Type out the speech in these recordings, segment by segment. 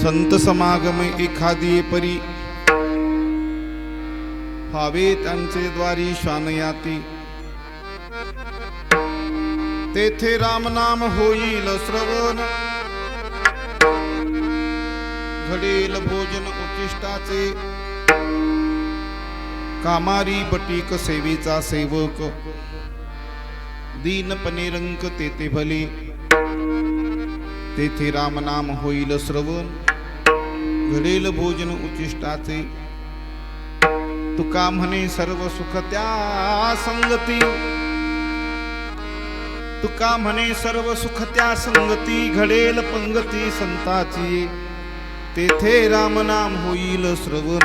संत समागम एखादी परी व्हावे त्यांचे द्वारी श्वानयाती तेथे रामनाम होईल श्रवण घडेल भोजन उचिष्टाचे कामारी बटीक सेवेचा सेवक दीनपणे रंक तेथे भले तेथे रामनाम होईल श्रवण घडेल भोजन उचिष्टाचे तुका म्हणे सर्व सुख त्या संगती तुका म्हणे सर्व सुख त्या संगती घडेल पंगती संताची तेथे रामनाम होईल श्रवण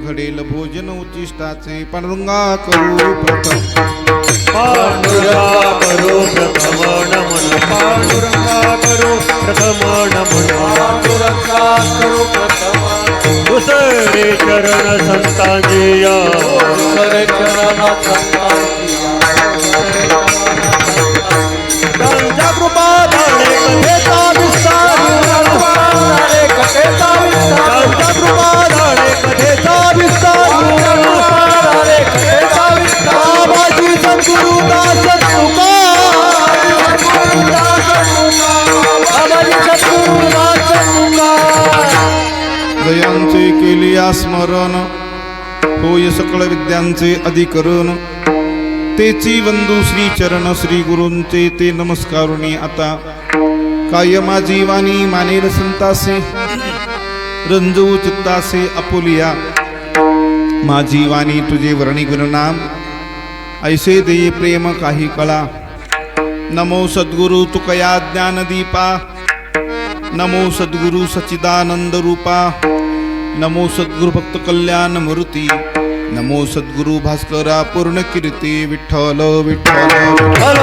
घडेल भोजन उचिष्टाचे पांडुरंगा करू प्रथम पांडुरंगा करू प्रथम नमन पांडुरंगा करू प्रथम नमन पांडुरंगा करू प्रथम दुसरे चरण संतांची या दुसरे चरण संतांची त्यांच्या कृपा धाडे कथेचा विस्तार कथेचा विस्तार त्यांच्या कृपा धाडे कथेचा विस्तार कथेचा विस्तार बाबाजी सद्गुरु दास तुका बाबाजी सद्गुरु दास तुका जयांचे केले स्मरण होय सकळ विद्यांचे अधिकरण तेची वंदू श्री चरण श्री गुरूंचे ते नमस्कारुणी आता काय माझी वाणी मानेल संतासे रंजू चित्तासे अपुलिया माझी वाणी तुझे वर्णी गुणनाम ऐसे देई प्रेम काही कळा नमो सद्गुरु तुकया ज्ञानदीपा नमो सद्गुरु सच्चिदानंद रूपा नमो सद्गुरु भक्त कल्याण मूर्ती नमो सद्गुरु भास्करा पूर्ण कीर्ती विठ्ठल विठ्ठल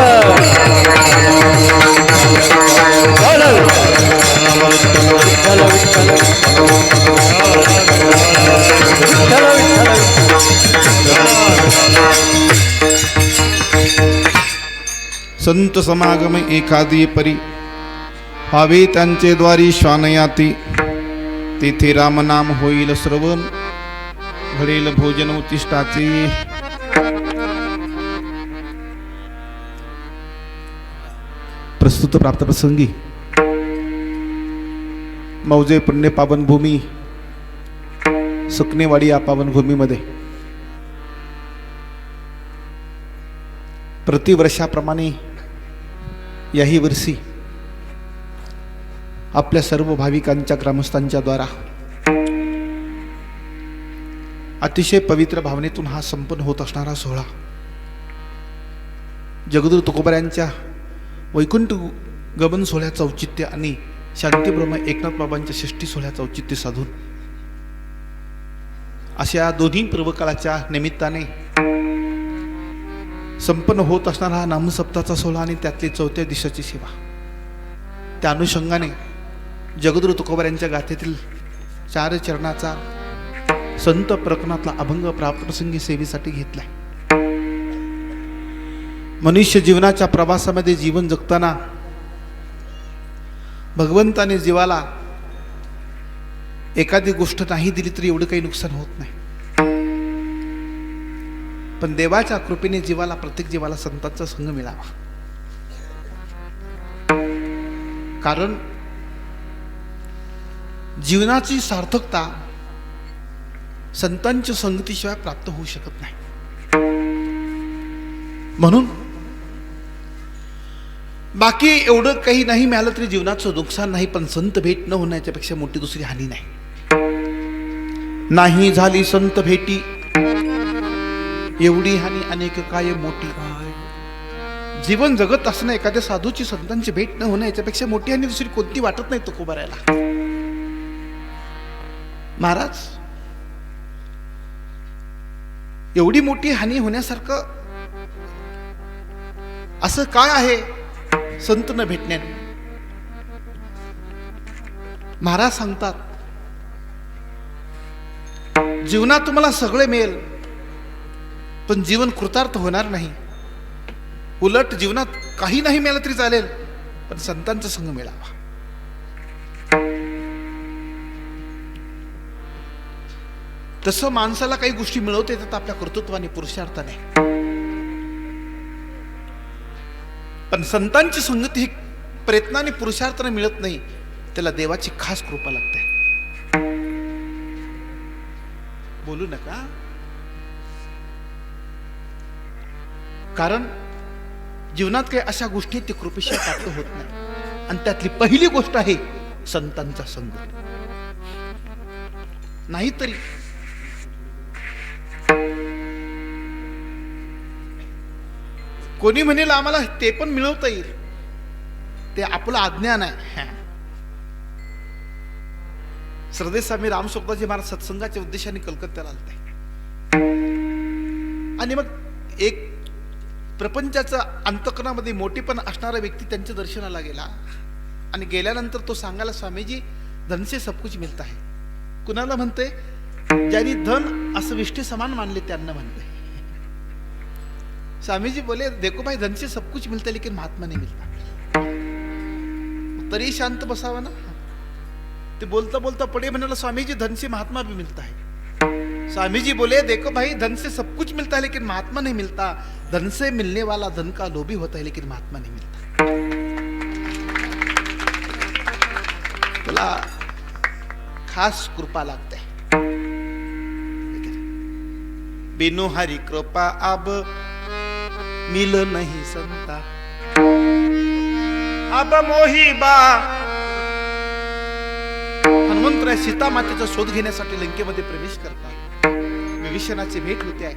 संत समागम एखादी परी व्हावे त्यांचे द्वारी श्वानयाती तेथे रामनाम होईल श्रवण घडेल भोजन उचिष्टाचे प्रस्तुत प्राप्त प्रसंगी मौजे पुण्य पावन भूमी सुकनेवाडी या पावन भूमीमध्ये प्रतिवर्षाप्रमाणे याही वर्षी आपल्या सर्व भाविकांच्या ग्रामस्थांच्या द्वारा अतिशय पवित्र भावनेतून हा संपन्न होत असणारा सोहळा जगद्गुरु तुकोबारायांच्या वैकुंठ गमन सोहळ्याचं औचित्य आणि शांतीब्रह्म एकनाथ बाबांच्या षष्ठी सोहळ्याचं औचित्य साधून अशा दोन्ही पर्वकाळाच्या निमित्ताने संपन्न होत असणारा हा नामसप्ताचा सोहळा आणि त्यातली चौथ्या दिवसाची सेवा त्या अनुषंगाने जगद्गुरु तुकोबारायांच्या गाथेतील 4 चरणाचा संत प्रकरणातला अभंग प्राप्त प्रसंगी सेवेसाठी घेतलाय. मनुष्य जीवनाच्या प्रवासामध्ये जीवन जगताना भगवंताने जीवाला एखादी गोष्ट नाही दिली तरी एवढं काही नुकसान होत नाही, पण देवाच्या कृपेने जीवाला प्रत्येक जीवाला संतांचा संग मिळावा. कारण जीवनाची सार्थकता संतांच्या संगतीशिवाय प्राप्त होऊ शकत नाही. म्हणून बाकी एवढं काही नाही मिळालं तरी जीवनाचं नुकसान नाही, पण संत भेट न होण्याच्या पेक्षा मोठी दुसरी हानी नाही. नाही झाली संत भेटी एवढी हानी अनेक काय मोठी. जीवन जगत असणं एखाद्या साधूची संतांची भेट न होणं याच्यापेक्षा मोठी हानी दुसरी कोणती वाटत नाही तुकोबारायला. महाराज एवढी मोठी हानी होण्यासारखं असं काय आहे संत न भेटण्याने. महाराज सांगतात जीवनात तुम्हाला सगळे मिळेल पण जीवन कृतार्थ होणार नाही. उलट जीवनात काही नाही मिळालं तरी चालेल पण संतांचा संग मिळावा. तसं माणसाला काही गोष्टी मिळवता येतात आपल्या कर्तृत्वाने, पुरुषार्थाने. पण संतांची संगती ही प्रयत्नाने, पुरुषार्थाने मिळत नाही. त्याला देवाची खास कृपा लागते. बोलू नका, कारण जीवनात काही अशा गोष्टी ते कृपेशिवाय प्राप्त होत नाही. आणि त्यातली पहिली गोष्ट आहे संतांचा संग. नाहीतरी कोणी म्हणेल आम्हाला ते पण मिळवता येईल, ते आपलं अज्ञान आहे. श्रद्धेय स्वामी रामसोपाजी महाराज सत्संगाच्या उद्देशाने कलकत्त्याला आलते. आणि मग एक प्रपंचाचा अंतकरणामध्ये मोठेपण असणारा व्यक्ती त्यांच्या दर्शनाला गेला. आणि गेल्यानंतर तो सांगायला, स्वामीजी धन से सब कुछ मिळत आहे. कुणाला म्हणते? ज्यांनी धन असं विष्ठे समान मानले त्यांना म्हणते. स्वामीजी बोले, देखो भाई, धन से सब कुछ मिलता है लेकिन महात्मा नहीं मिलता. तरी शांत बसावा ना. ते बोलता बोलता पडे म्हणाला, स्वामीजी धन से महात्मा भी मिलता है. स्वामीजी बोले, देखो भाई, धन से सब कुछ मिलता है लेकिन महात्मा नहीं मिलता. धन से मिलने वाला धन का लोभी होता है लेकिन महात्मा नहीं मिलता. तुला खास कृपा लागते. बिनु हरि कृपा अब मिल नहीं संता. अब मोही बा. हनुमंतराय सीता मातेचा शोध घेण्यासाठी लंकेमध्ये प्रवेश करतात. विभीषणाची भेट होते आहे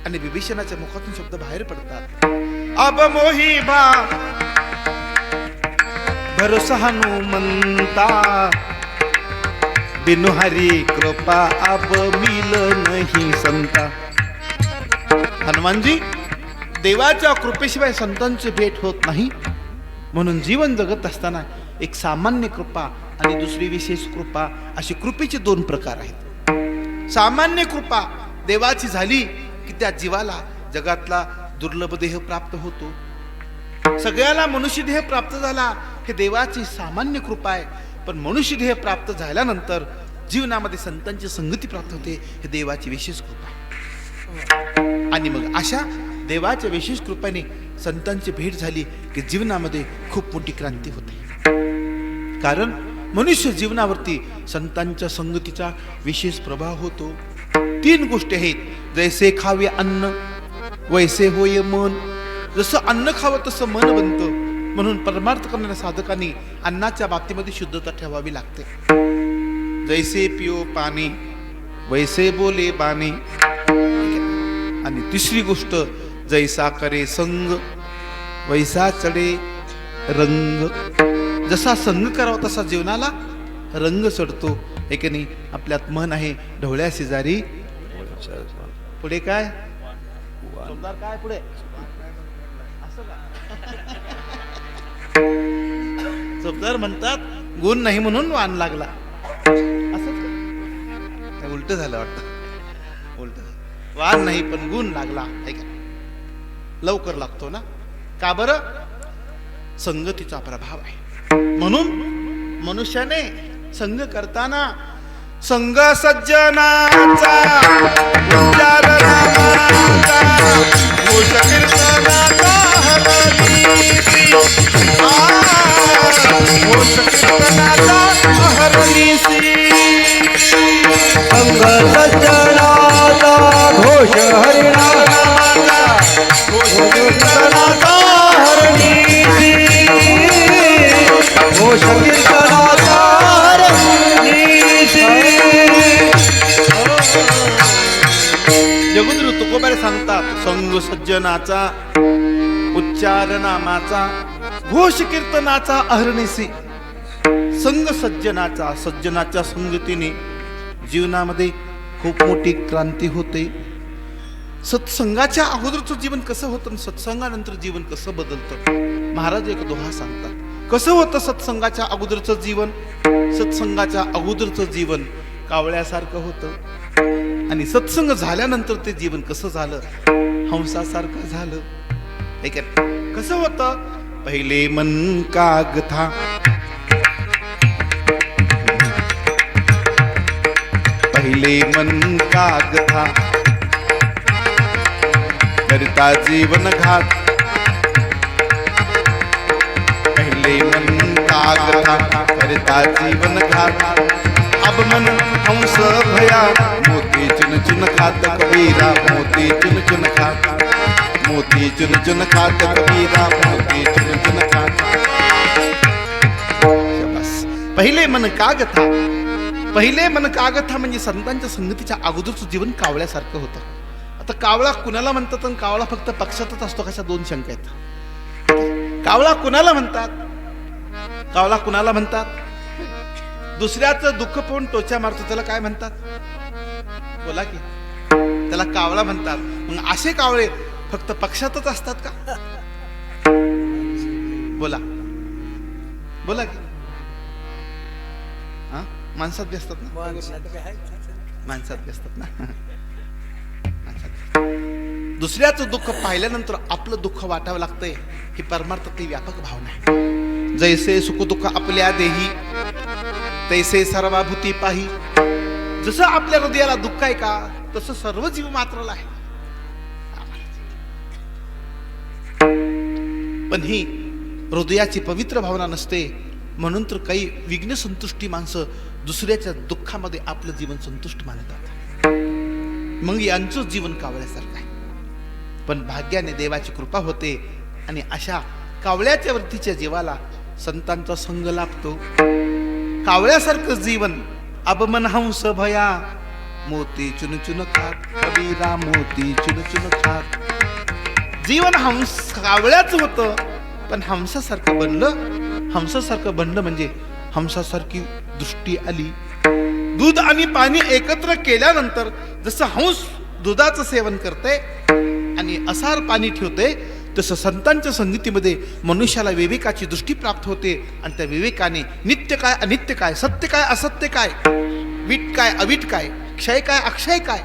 आणि विभीषणाच्या मुखातून शब्द बाहेर पडतात, अब मोही बा भरोसा हनुमंता. बिनु हरी कृपा अब मिल नहीं संता. हनुमानजी, देवाच्या कृपेशिवाय संतांची भेट होत नाही. म्हणून जीवन जगत असताना एक सामान्य कृपा आणि दुसरी विशेष कृपा, अशी कृपेचे दोन प्रकार आहेत. सामान्य कृपा देवाची झाली की त्या जीवाला जगातला दुर्लभ देह प्राप्त होतो. सगळ्याला मनुष्य देह प्राप्त झाला हे देवाची सामान्य कृपा आहे. पण मनुष्य देह प्राप्त झाल्यानंतर जीवनामध्ये संतांची संगती प्राप्त होते, हे देवाची विशेष कृपा आहे. आणि मग अशा देवाच्या विशेष कृपेने संतांची भेट झाली की जीवनामध्ये खूप मोठी क्रांती होते. कारण मनुष्य जीवनावरती संतांच्या संगतीचा विशेष प्रभाव होतो. तीन गोष्टी आहेत. जैसे खावे अन्न वैसे होय मन. जसं अन्न खावं तसं मन बनतं. म्हणून परमार्थ करणाऱ्या साधकांनी अन्नाच्या बाबतीमध्ये शुद्धता ठेवावी लागते. जैसे पिओ पाणी वैसे बोले बाणी. आणि तिसरी गोष्ट, जैसा करे संग वैसा चढे रंग. जसा संग करावा तसा जीवनाला रंग चढतो. हे की नाही? आपल्यात मन आहे ढवळ्या शेजारी. पुढे काय काय पुढे चोपदार म्हणतात, गुण नाही म्हणून वान लागला. असंच उलट झालं वाटतं. उलट वान नाही पण गुण लागला. लवकर लागतो ना. का बरं? संगतीचा प्रभाव आहे. म्हणून मनुष्याने संग करताना संग सज्जनाचा उच्चार नामाचा घोष कीर्तनाचा हरनीसी. घोष कीर्तनाचा हरनीसी. संग सज्जनाचा घोष हरिनामाचा घोष कीर्तनाचा हरनीसी. घोष कीर्तनाचा हरनीसी. जगद्गुरु तुकोबारे सांगतात, संग सज्जनाचा उच्चार नामाचा घोष कीर्तनाचा अहर्निसी. संग सज्जनाचा, सज्जनाच्या संगतीने जीवनामध्ये खूप मोठी क्रांती होते. सत्संगाच्या अगोदरचं जीवन कसं होतं आणि सत्संगानंतर जीवन कसं बदलतं. महाराज एक दोहा सांगतात, कसं होतं सत्संगाच्या अगोदरचं जीवन. सत्संगाच्या अगोदरचं जीवन कावळ्यासारखं होतं आणि सत्संग झाल्यानंतर ते जीवन कसं झालं, हंसासारखं झालं. कसं होतं? पहिले मन काग था, पहिले मन कागथा करता जीवन घात, पहिले मन कागथा करता जीवन घात, अब मन हंस भया मोती चुन चुन खात कबीरा, मोती चुन चुन खात, मोती चुन चुन खात कबीरा, मोती चुन चुन खात. शाबास. पहिले मन कागथा, पहिले मन कागथा म्हणजे संतांच्या संगतीच्या अगोदरचं जीवन कावळ्यासारखं होतं. आता कावळा कुणाला म्हणतात आणि कावळा फक्त पक्षातच असतो, कशा दोन शंका आहेत. कावळा कुणाला म्हणतात, कावळा कुणाला म्हणतात? दुसऱ्याचं दुःख पाहून टोचा मारतो त्याला काय म्हणतात? बोला की. त्याला कावळा म्हणतात. मग असे कावळे फक्त पक्षातच असतात का? बोला बोला की. हा, माणसात बी असतात ना, माणसात बी असतात ना. दुसऱ्याचं दुःख पाहिल्यानंतर आपलं दुःख वाटावं लागतंय ही परमार्थातली व्यापक भावना आहे. जैसे सुख दुःख आपल्या देही तैसे सर्वाभूती पाही. जसं आपल्या हृदयाला दुःख आहे का तसं सर्व जीव मात्राला आहे. पण ही हृदयाची पवित्र भावना नसते, म्हणून तर काही विघ्न संतुष्टी माणसं दुसऱ्याच्या दुःखामध्ये आपलं जीवन संतुष्ट मानतात. मग यांचं जीवन कावळ्यासारखं आहे. पण भाग्याने देवाची कृपा होते आणि अशा कावळ्याच्या वृत्तीच्या जीवाला संतांचा संग लाभतो. कावळ्यासारखं जीवन अब मन हंस भया मोती चुन चुन खात कबीरा, मोती चुन चुन खात. जीवन हंस कावळ्याच होतं, पण हंसासारखं बनलं. हंसासारखं बनलं म्हणजे हंसासारखी दृष्टी आली. दूध आणि पाणी एकत्र केल्यानंतर जसं हंस दुधाचं सेवन करते आणि असार पाणी ठेवते, तसं संतांच्या संगतीमध्ये मनुष्याला विवेकाची दृष्टी प्राप्त होते. आणि त्या विवेकाने नित्य काय अनित्य काय, सत्य काय असत्य काय, वीट काय अवीट काय, क्षय काय अक्षय काय,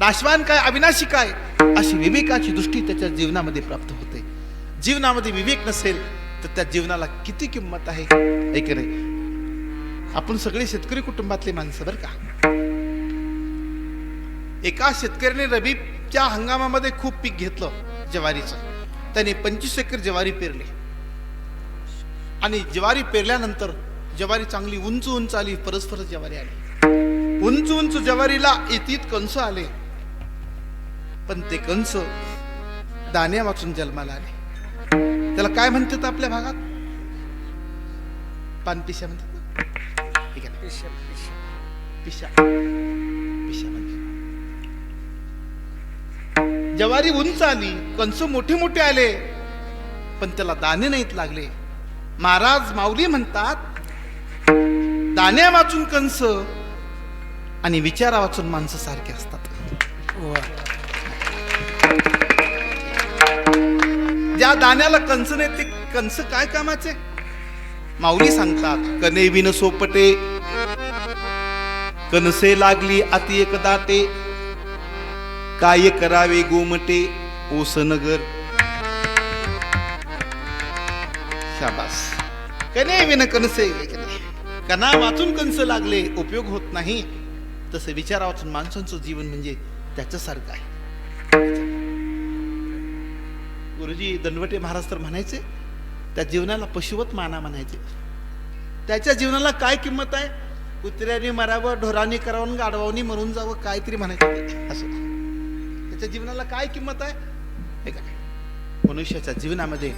नाशवान काय अविनाशी काय, अशी विवेकाची दृष्टी त्याच्या जीवनामध्ये प्राप्त होते. जीवनामध्ये विवेक नसेल तर त्या जीवनाला किती किंमत आहे. ऐक रे, आपण सगळे शेतकरी कुटुंबातले माणसं बरं का. एका शेतकऱ्याने रबीच्या हंगामामध्ये खूप पीक घेतलं ज्वारीचं. त्याने 25 एकर ज्वारी पेरली आणि ज्वारी पेरल्यानंतर ज्वारी चांगली उंच उंच आली, परस्पर ज्वारी आली. उंच उंच ज्वारीला इतीत कंस आले, पण ते कंस दाण्या वाचून जन्माला आले. त्याला काय म्हणतात आपल्या भागात? पानपिशा म्हणतात. ठीक आहे, पिशा पिशा म्हणतात. ज्वारी उंच आली, कंस मोठे मोठे आले, पण त्याला दाणे नाहीत लागले. महाराज माऊली म्हणतात, दाण्या वाचून कंस आणि विचारा वाचून माणसं सारखे असतात. ज्या दाण्याला कंस नाही ते कंस काय कामाचे? माऊली सांगतात, कने विन सोपटे कनसे लागली अति एक दाटे, काय करावे गोमटे ओसनगर. शाबास. कने विन कनसे, कना वाचून कंस लागले उपयोग होत नाही, तसे विचारा वाचून माणसांचं जीवन म्हणजे त्याच्यासारखं आहे. गुरुजी दंडवटे महाराज तर म्हणायचे, त्या जीवनाला पशुवत माना म्हणायचे. त्याच्या जीवनाला काय किंमत आहे? कुत्र्याने मरावं, ढोराने करावं, गाढवानी मरून जावं, काहीतरी म्हणायचं असं. त्याच्या जीवनाला काय किंमत आहे? हे काय, मनुष्याच्या जीवनामध्ये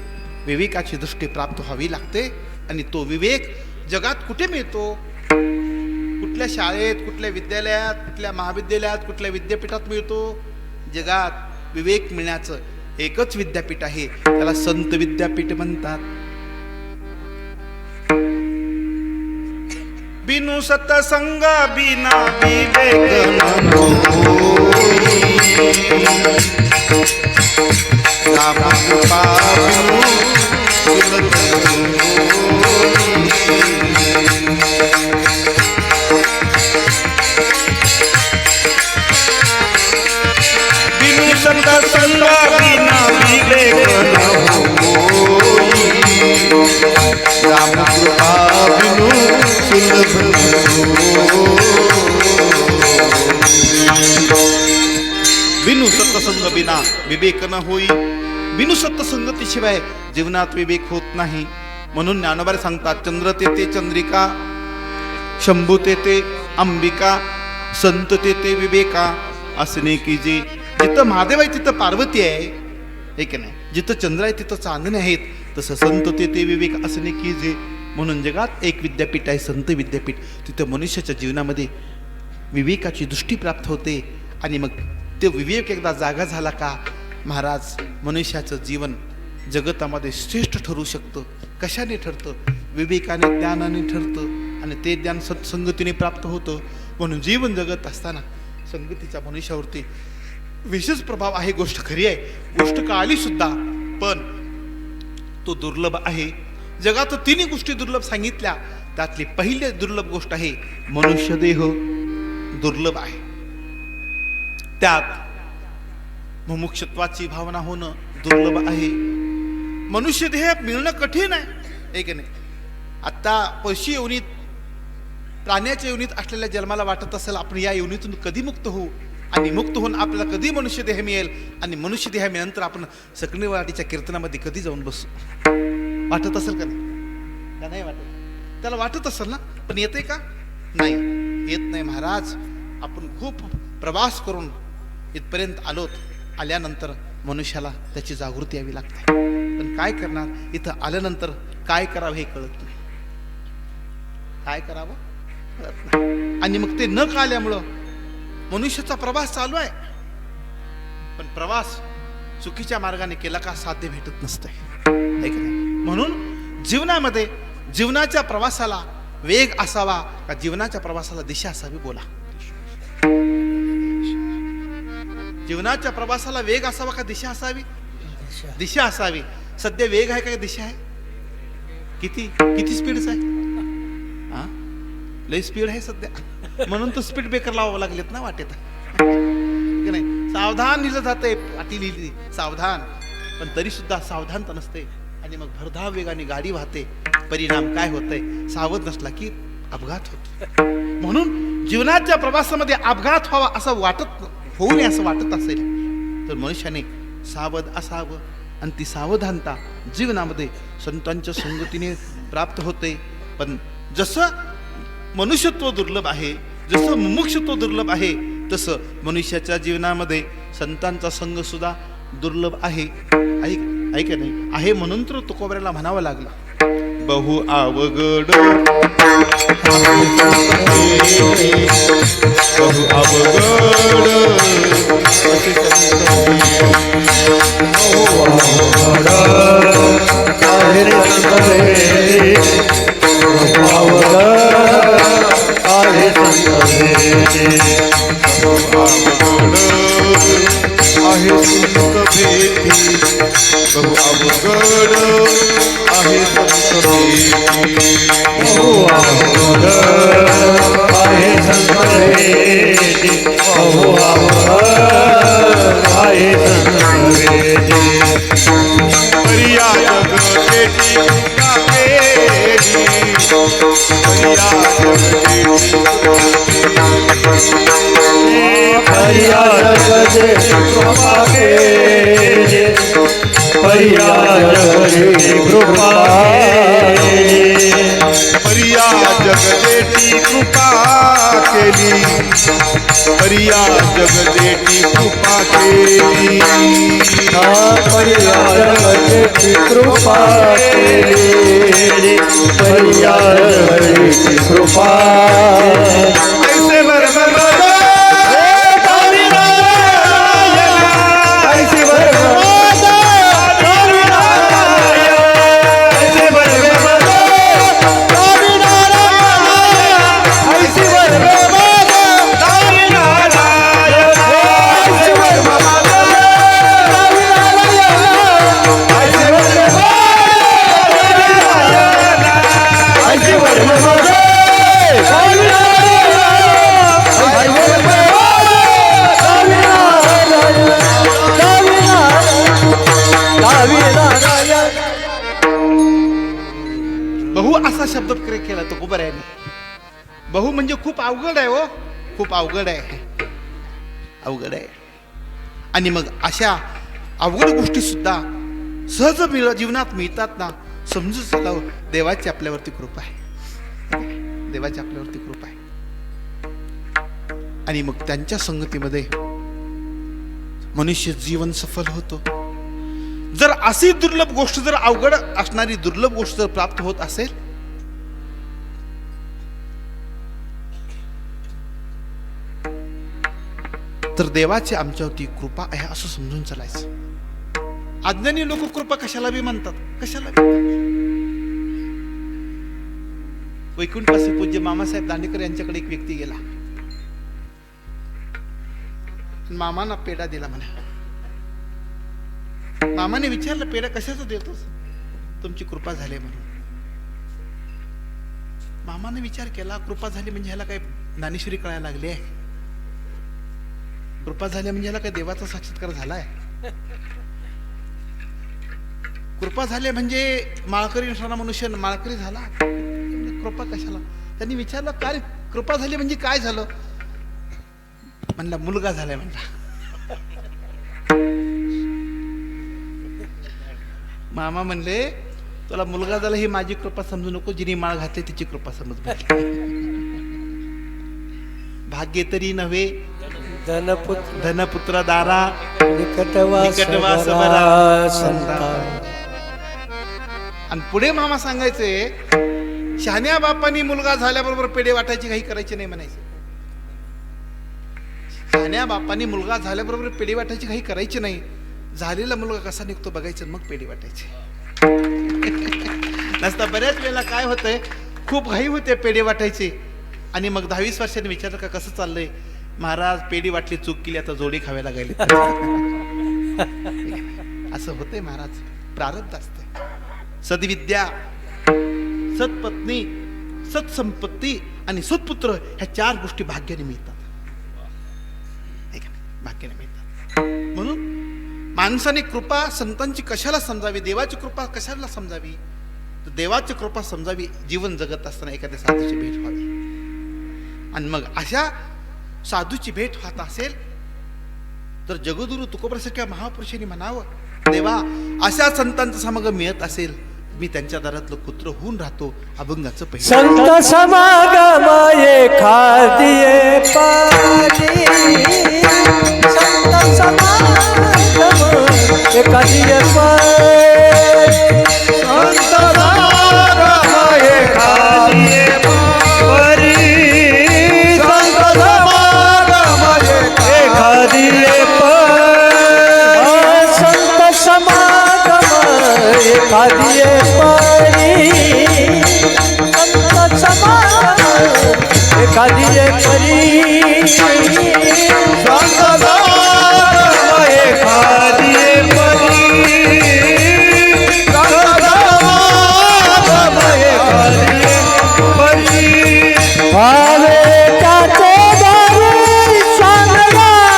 विवेकाची दृष्टी प्राप्त व्हावी लागते. आणि तो विवेक जगात कुठे मिळतो? कुठल्या शाळेत, कुठल्या विद्यालयात, कुठल्या महाविद्यालयात, कुठल्या विद्यापीठात मिळतो? जगात विवेक मिळण्याचं एकच विद्यापीठ आहे, त्याला संत विद्यापीठ म्हणतात. बिनु सतसंग बिना विवेक बिनु सतसंग बिना विवेक राम कृपा बिनु सुलभ. विना विवेक न होई. बिनु सत्संगतीशिवाय जीवनात विवेक होत नाही. म्हणून ज्ञानोबा सांगतात, चंद्र तेथे चंद्रिका, शंभू तेथे अंबिका, संत तेथे विवेका असणे की जे. जिथं महादेव आहे तिथं पार्वती आहे, हे की नाही. जिथं चंद्र आहे तिथं चांदणे आहेत. तसं संत तेथे विवेक असणे की जे. म्हणून जगात एक विद्यापीठ आहे, संत विद्यापीठ. तिथं मनुष्याच्या जीवनामध्ये विवेकाची दृष्टी प्राप्त होते. आणि मग ते विवेक एकदा जागा झाला का महाराज, मनुष्याचं जीवन जगतामध्ये श्रेष्ठ ठरू शकतं. कशाने ठरतं? विवेकाने, ज्ञानाने ठरतं. आणि ते ज्ञान सत्संगतीने प्राप्त होतं. म्हणून जीवन जगत असताना संगतीचा मनुष्यावरती विशेष प्रभाव आहे. गोष्ट खरी आहे, गोष्ट कळाली सुद्धा, पण तो दुर्लभ आहे. जगात तिन्ही गोष्टी दुर्लभ सांगितल्या, त्यातली पहिली दुर्लभ गोष्ट आहे मनुष्य देह दुर्लभ आहे. त्यात मुमुक्षत्वाची भावना होणं दुर्लभ आहे. मनुष्य देह मिळणं कठीण आहे, की नाही. आता पशु योनीत, प्राण्याच्या योनीत असलेल्या जन्माला वाटत असेल आपण या योनीतून कधी मुक्त होऊ, आणि मुक्त होऊन आपल्याला कधी मनुष्य देह मिळेल, आणि मनुष्य देह मिळाल्यानंतर आपण सकणीवाडीच्या कीर्तनामध्ये कधी जाऊन बसू. वाटत असेल का नाही वाटत? त्याला वाटत असेल ना, पण येते का? नाही, येत नाही महाराज. आपण खूप प्रवास करून इथपर्यंत आलोत. आल्यानंतर मनुष्याला त्याची जागृती यावी लागते. पण काय करणार? इथं आल्यानंतर काय करावं हे कळत नाही. काय करावं कळत नाही. आणि मग ते न कळल्यामुळं मनुष्याचा प्रवास चालू आहे, पण प्रवास चुकीच्या मार्गाने केला का साध्य भेटत नसतंय, है की नाही. म्हणून जीवनामध्ये जीवनाच्या प्रवासाला वेग असावा का जीवनाच्या प्रवासाला दिशा असावी? बोला. जीवनाच्या प्रवासाला वेग असावा का दिशा असावी? दिशा असावी. सध्या वेग आहे का दिशा आहे? किती किती स्पीडच आहे? हा, लय स्पीड आहे सध्या. म्हणून तो स्पीड ब्रेकर लावावं लागलेत ना वाटेत, की नाही. सावधान लिहिलं जाते, पाटी लिहिली सावधान, पण तरी सुद्धा सावधानता नसते. आणि मग भरधाव वेगाने गाडी वाहते. परिणाम काय होतंय? सावध नसला की अपघात होतो. म्हणून जीवनाच्या प्रवासामध्ये अपघात व्हावा असं वाटत, होऊ नये असं वाटत असेल तर मनुष्याने सावध असावं. आणि ती सावधानता जीवनामध्ये संतांच्या संगतीने प्राप्त होते. पण जसं मनुष्यत्व दुर्लभ आहे, जसं मुमुक्षत्व दुर्लभ आहे, तसं मनुष्याच्या जीवनामध्ये संतांचा संग सुद्धा दुर्लभ आहे. ऐक नाही आहे. म्हणून तर तुकोबऱ्याला म्हणावं लागलं, बहु अवघड बहु अवघड आहे संत भेटी, बहु अवघड आहे संत भेटी, बहु अवघड आहे संत भेटी, बहु अवघड आहे संत भेटी. परिया जग भेटी का केली, परिया जग भेटी परिया जगते कृपा केली, परिया जगते कृपा केली, परिया जगदेटी कृपा केली, परिया जगदेटी कृपा केली, परिया जगते कृपा केली, परिया जगते कृपा. ऐसे बरोबर बहु असा शब्द केला तो खूप आहे. बहु म्हणजे खूप अवघड आहे. हो, खूप अवघड आहे, अवघड आहे. आणि मग अशा अवघड गोष्टी सुद्धा सहज जीवनात मिळतात ना, समजून चालावं. देवाची आपल्यावरती कृपा आहे, देवाची आपल्यावरती कृपा आहे. आणि मग त्यांच्या संगतीमध्ये मनुष्य जीवन सफल होतो. जर अशी दुर्लभ गोष्ट, जर अवघड असणारी दुर्लभ गोष्ट जर प्राप्त होत असेल, तर देवाची आमच्यावरती कृपा आहे असं समजून चालायचं. अज्ञानी लोक कृपा कशाला बी म्हणतात, कशाला बी. वैकुंठवासी पूज्य मामासाहेब दांडेकर यांच्याकडे एक व्यक्ती गेला. मामाना पेढा दिला म्हणा. मामाने विचारलं, पेढा कशाचा देतोस? तुमची कृपा झाली म्हणून. मामाने विचार केला, कृपा झाली म्हणजे ह्याला काय ज्ञानेश्वरी कळायला लागली आहे? कृपा झाली म्हणजे ह्याला काय देवाचा साक्षात्कार झालाय? कृपा झाली म्हणजे माळकरी नसणारा मनुष्य माळकरी झाला? कृपा कशाला? त्यांनी विचारलं, काय कृपा झाली म्हणजे काय झालं? म्हणला, मुलगा झालाय म्हणला. मामा म्हणले, तुला मुलगा झाला ही माझी कृपा समजू नको, जिने माळ घातली तिची कृपा समज. भाग्य तरी नव्हे धनपुत्र दारा निकटवास बरा संतान. आणि पुढे मामा सांगायचे, शहाण्या बापानी मुलगा झाल्याबरोबर पेढे वाटायची घाई करायची नाही म्हणायचे. शहाण्या बापानी मुलगा झाल्याबरोबर पेढे वाटायची घाई करायची नाही. झालेला मुलगा कसा निघतो बघायचं, मग पेढे वाटायचे. नसता बऱ्याच वेळेला काय होतंय, खूप घाई होते पेढे वाटायचे. आणि मग 10-20 वर्षांनी विचारलं का कसं चाललंय? महाराज पेढी वाटली, चूक केली, आता जोडी खाव्याला गेले. असं होतंय महाराज, प्रारब्ध असते. सद्विद्या, सत्पत्नी, सत्संपत्ती आणि सत्पुत्र ह्या 4 गोष्टी भाग्याने मिळतात. भाग्याने मिळतात. म्हणून माणसाने कृपा संतांची कशाला समजावी, देवाची कृपा कशाला समजावी? तर देवाची कृपा समजावी जीवन जगत असताना एखाद्या साधूची भेट व्हावी. आणि मग अशा साधूची भेट होत असेल तर जगद्गुरु तुकोबासारख्या महापुरुषांनी म्हणावं, देवा अशा संतांचं समागम मिळत असेल, मी त्यांच्या दारातलं कुत्र होऊन राहतो. अभंगाचं पहिलं. संत समागम एखादिये पाणी, संत समागम एखादिये पाणी, संत समागम एखादिये पाणी, संत समागम एखादिये पाणी, संत समागम एखादिये पाणी, संत समागम एखादिये परी, संत समागम एखादिये परी, संत समागम एखादिये परी. भावे त्याचे दारी स्वानयाची,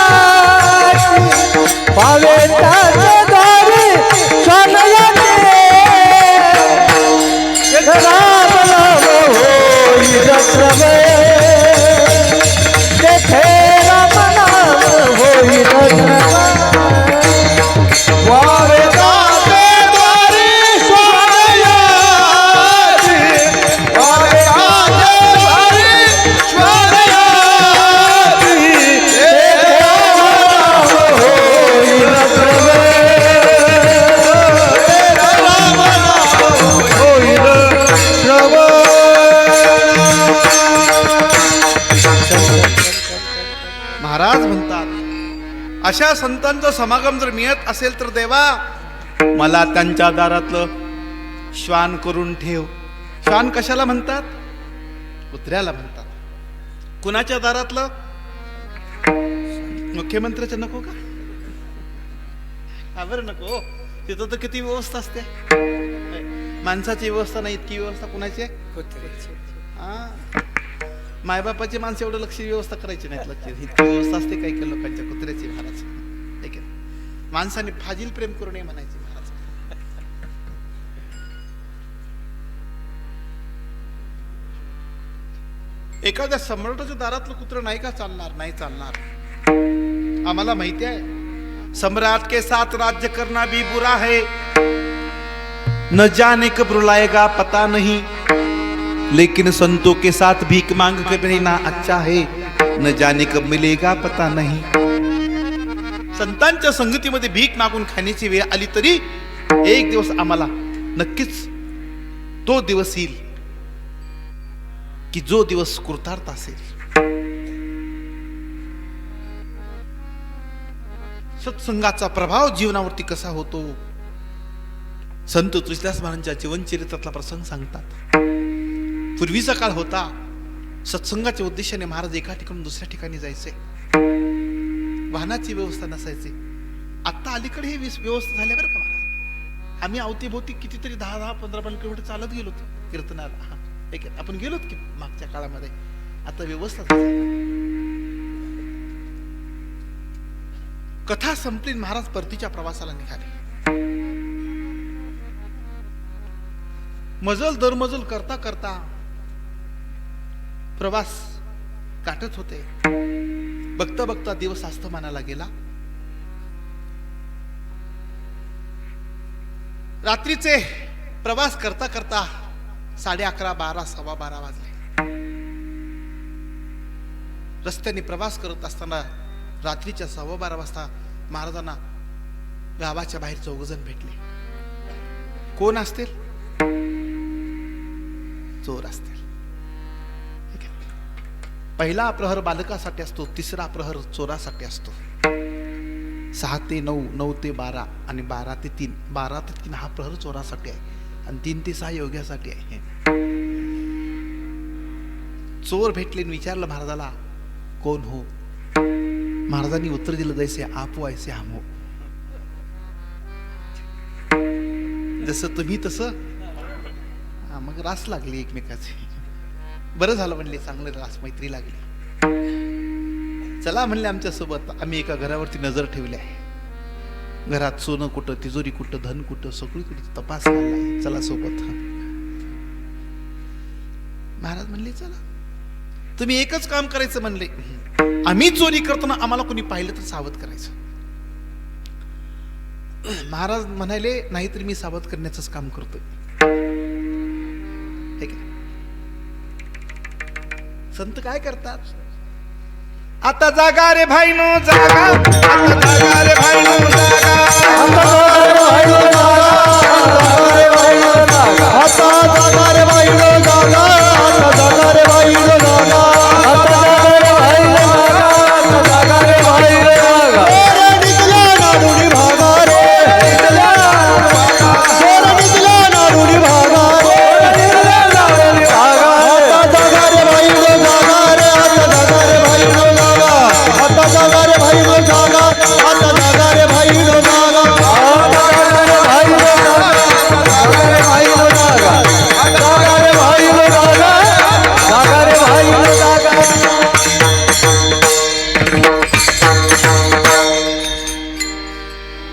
भावे त्याचे दारी स्वानयाची, राम नाम होई रत्रवे, देखे राम नाम होई रत्रवे. भावे त्याचे दारी स्वानयाची, भावे त्याचे दारी स्वानयाची, देखे राम नाम होई रत्रवे, राम नाम होई रत्रवे. महाराज म्हणतात, अशा संतांचा समागम जर मिळत असेल तर देवा मला त्यांच्या दारातलं श्वान करून ठेव. श्वान कशाला म्हणतात? कुत्र्याला म्हणतात. कुणाच्या दारातलं? मुख्यमंत्र्याच्या नको का? बरं नको. तिथं तर किती व्यवस्था असते. माणसाची व्यवस्था नाही, इतकी व्यवस्था कुणाची आहे? कुत्र्याची. हा, मायबापाची माणसं एवढं लक्ष व्यवस्था करायची नाहीत. लक्ष इतकी व्यवस्था असते काही काही लोकांच्या कुत्र्याची. महाराज ठीक आहे, माणसाने फाजील प्रेम करू नये म्हणायचे महाराज. एखाद्या सम्राटाच्या दारातलं कुत्र नाही का चालणार? नाही चालणार. आम्हाला माहिती आहे सम्राट के साथ राज्य करना भी बुरा है, न जाने कब रुलाएगा पता नहीं, लेकिन संतों के साथ भीख मांग कर रहना अच्छा है, न जाने कब मिलेगा पता नहीं. संतांच्या संगतीमध्ये भीक मागून खाण्याची वेळ आली तरी एक दिवस आम्हाला नक्कीच तो दिवस येईल की जो दिवस कृतार्थ असेल. सत्संगाचा प्रभाव जीवनावरती कसा होतो, संत तुळशीदास महाराजांच्या जीवनचरित्रातला प्रसंग सांगतात. पूर्वीचा काळ होता, सत्संगाच्या उद्देशाने महाराज एका ठिकाणून दुसऱ्या ठिकाणी जायचे, वाहनाची व्यवस्था नसायची. आता अलीकडे ही व्यवस्था झाल्या बरं का महाराज. आम्ही अवतीभोवती कितीतरी 10-15 किलोमीटर चालत गेलो कीर्तनाला. आपण गेलोत की मागच्या काळामध्ये. आता व्यवस्था झाली. कथा संपली, महाराज परतीच्या प्रवासाला निघाले. मजल दरमजल करता करता प्रवास काटत होते. बघता बघता दिवस अस्तमानाला गेला. रात्रीचे प्रवास करता करता 11:30, 12, 12:15 वाजले. रस्त्याने प्रवास करत असताना रात्रीच्या 12:15 वाजता महाराजांना गावाच्या बाहेर 4 जण भेटले. कोण असतील? चोर असतील. पहिला प्रहर बालकासाठी असतो, तिसरा प्रहर चोरासाठी असतो. 6 ते 9, 9 ते 12 आणि 12 ते 3. 12 ते 3 हा प्रहर चोरासाठी आहे आणि 3 ते 6 योग्यासाठी आहे. चोर भेटले, विचारलं महाराजाला, कोण हो? महाराजांनी उत्तर दिलं, जैसे आप हो ऐसे हम हो. जसं तुम्ही तसं. मग रास लागली एकमेकाची. बरं झालं म्हणले, चांगलं रास मैत्री लागली. चला म्हणले आमच्या सोबत. आम्ही एका घरावरती नजर ठेवली आहे. घरात सोनं कुठं, तिजोरी कुठं, धन कुठं, सगळीकडे तपास केलाय. चला सोबत. महाराज म्हणले, चला. तुम्ही एकच काम करायचं म्हणले, आम्ही चोरी करताना आम्हाला कोणी पाहिलं तर सावध करायचं. महाराज म्हणाले, नाहीतर मी सावध करण्याचंच काम करतोय. संत काय करतात? आता जागा रे भाईनो जागा, आता जागा रे भाईनो जागा, आता जागा रे भाईनो जागा, आता जागा रे भाईनो जागा, आता जागा रे भाईनो जागा, आता जागा रे भाईनो जागा, आता जागा रे भाईनो जागा. रे निघला नाडुडी भागा रे, निघला नाडुडी भागा रे, निघला नाडुडी भागा. आता जागा रे भाईनो जागा रे, आता जागा रे भाईनो जागा, आता जागा रे भाईनो जागा, आता जागा रे भाईनो जागा, आता जागा रे भाईनो जागा, जागा रे भाईनो जागा, जागा रे भाईनो जागा, जागा रे भाईनो जागा.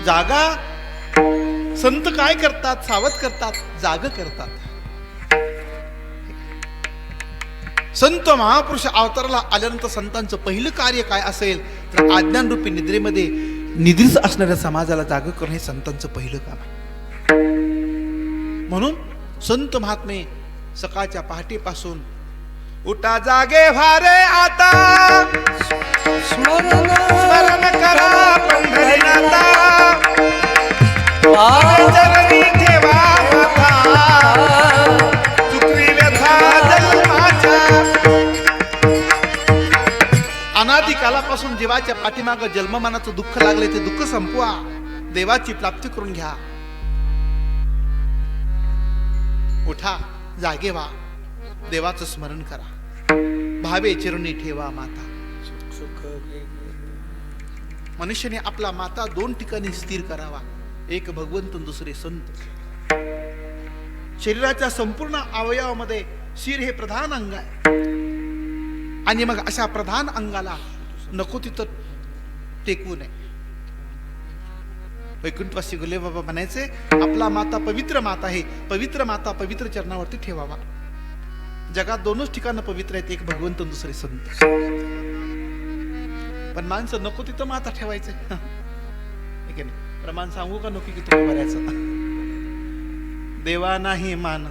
जागा. संत काय करतात? सावध करतात, जाग करतात. संत महापुरुष अवताराला आल्यानंतर संतांचं पहिलं कार्य काय असेल तर आज्ञानरूपी निद्रेमध्ये निद्रित असणाऱ्या समाजाला जाग करणं हे संतांचं पहिलं काम आहे. म्हणून संत महात्मे सकाळच्या पहाटेपासून उठा जागे व्हारे आता, स्मरण करा पंढरीनाथा, चरणी ठेवा माथा, चुकवी व्यथा जन्माच्या. अनादी कालापासून जीवाच्या पाठीमागं जन्ममानाचं दुःख लागले ते दुःख संपवा, देवाची प्राप्ती करून घ्या. उठा, जागे व्हा, देवाचं स्मरण करा, भावे चिरणी ठेवा माता. मनुष्याने आपला माता 2 ठिकाणी स्थिर करावा, एक भगवंत, दुसरे संत. शरीराच्या संपूर्ण अवयवामध्ये शिर हे प्रधान अंग आहे आणि मग अशा प्रधान अंगाला नको तिथं टेकवू नये. वैकुंठवासी गुले बाबा म्हणायचे, आपला माता पवित्र माता आहे, पवित्र माता पवित्र चरणावरती ठेवावा. जगात 2च ठिकाणं पवित्र आहेत, एक भगवंत, दुसरे संत. पण माणसं नको तिथं माता ठेवायचे. ठीक आहे ना? प्रमाण सांगू का नको की तुम्ही बऱ्याचं देवा नाही मान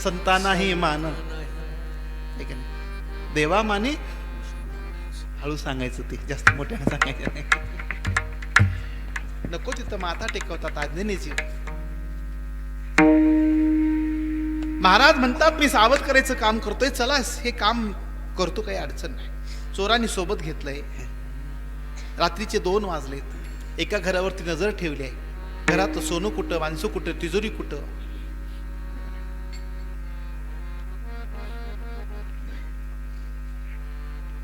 संतानाही मान ठीक आहे ना? देवा माने हळू सांगायचं ते जास्त मोठ्याने सांगायचं नाही नको तिथं माथा टेकवतात आज्ञेची महाराज म्हणतात मी सावध करायचं काम करतोय चला हे काम करतो काही अडचण नाही चोरांनी सोबत घेतलंय रात्रीचे 2 वाजलेत एका घरावरती नजर ठेवली आहे घरात सोनं कुठं माणसं कुठं तिजोरी कुठं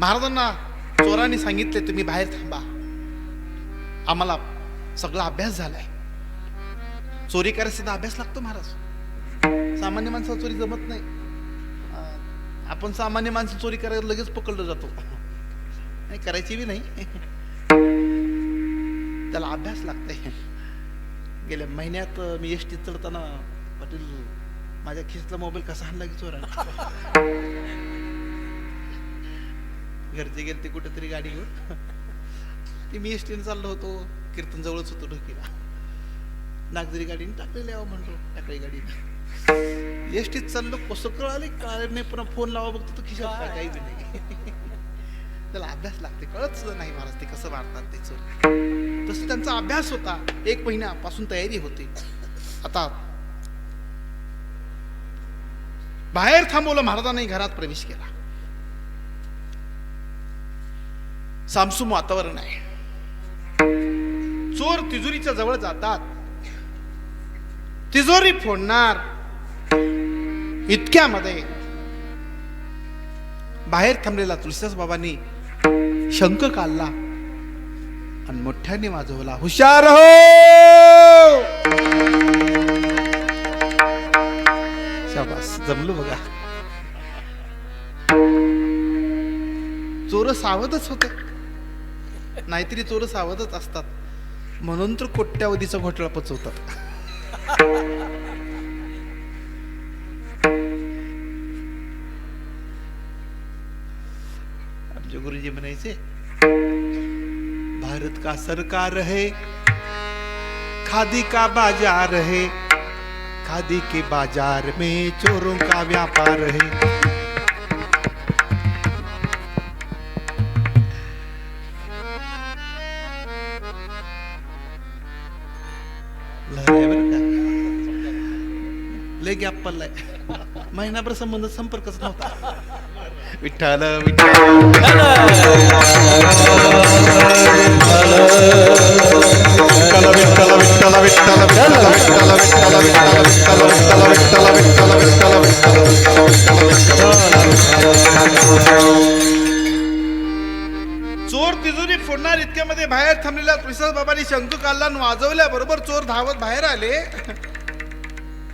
महाराजांना चोरांनी सांगितले तुम्ही बाहेर थांबा आम्हाला सगळा अभ्यास झालाय चोरी करायचा सुद्धा अभ्यास लागतो महाराज सामान्य माणसाला चोरी जमत नाही आपण सामान्य माणसं चोरी करायला लगेच पकडलं जातो नाही करायची बी नाही त्याला अभ्यास लागतंय गेल्या महिन्यात मी एसटीत चढताना पाटील माझ्या खिशातला मोबाईल कसा आणला की चोरा घरचे गेले ते कुठेतरी गाडी घेऊन ती मी एसटीने चाललो होतो कीर्तन जवळच होतो ढोकीला नागझरी गाडीने टाकलेली यावं म्हणतो टाकळी गाडीने एसटीत चाललो कसं कळाले नाही पुन्हा फोन लावा बघतो तो खिशात काही बी नाही त्याला अभ्यास लागते कळत सुद्धा नाही महाराज ते कसं मारतात ते चोर तसं त्यांचा अभ्यास होता 1 महिन्यापासून तयारी होती आता बाहेर थांबवलं महाराजांनी घरात प्रवेश केला सामसूम वातावरण आहे चोर तिजोरीच्या जवळ जातात तिजोरी फोडणार इतक्यामध्ये बाहेर थांबलेला तुलसीदास बाबांनी शंख काढला आणि मोठ्याने वाजवला हुशार हो शाबास जमलो बघा चोर सावधच होते नाहीतरी चोर सावधच असतात म्हणून तर कोट्यावधीचा घोटाळा पचवतात आमचे गुरुजी म्हणायचे भारत का सरकार है खादी का बाजार है खादी के बाजार में चोरों का व्यापार है लय गॅप पडलाय महिनाभर संबंध संपर्कच नव्हता विठ्ठल चोर तिजोरी फोडणार इतक्यामध्ये बाहेर थांबलेल्या तुळशीदास बाबांनी शंख काढला आणि वाजवल्या बरोबर चोर धावत बाहेर आले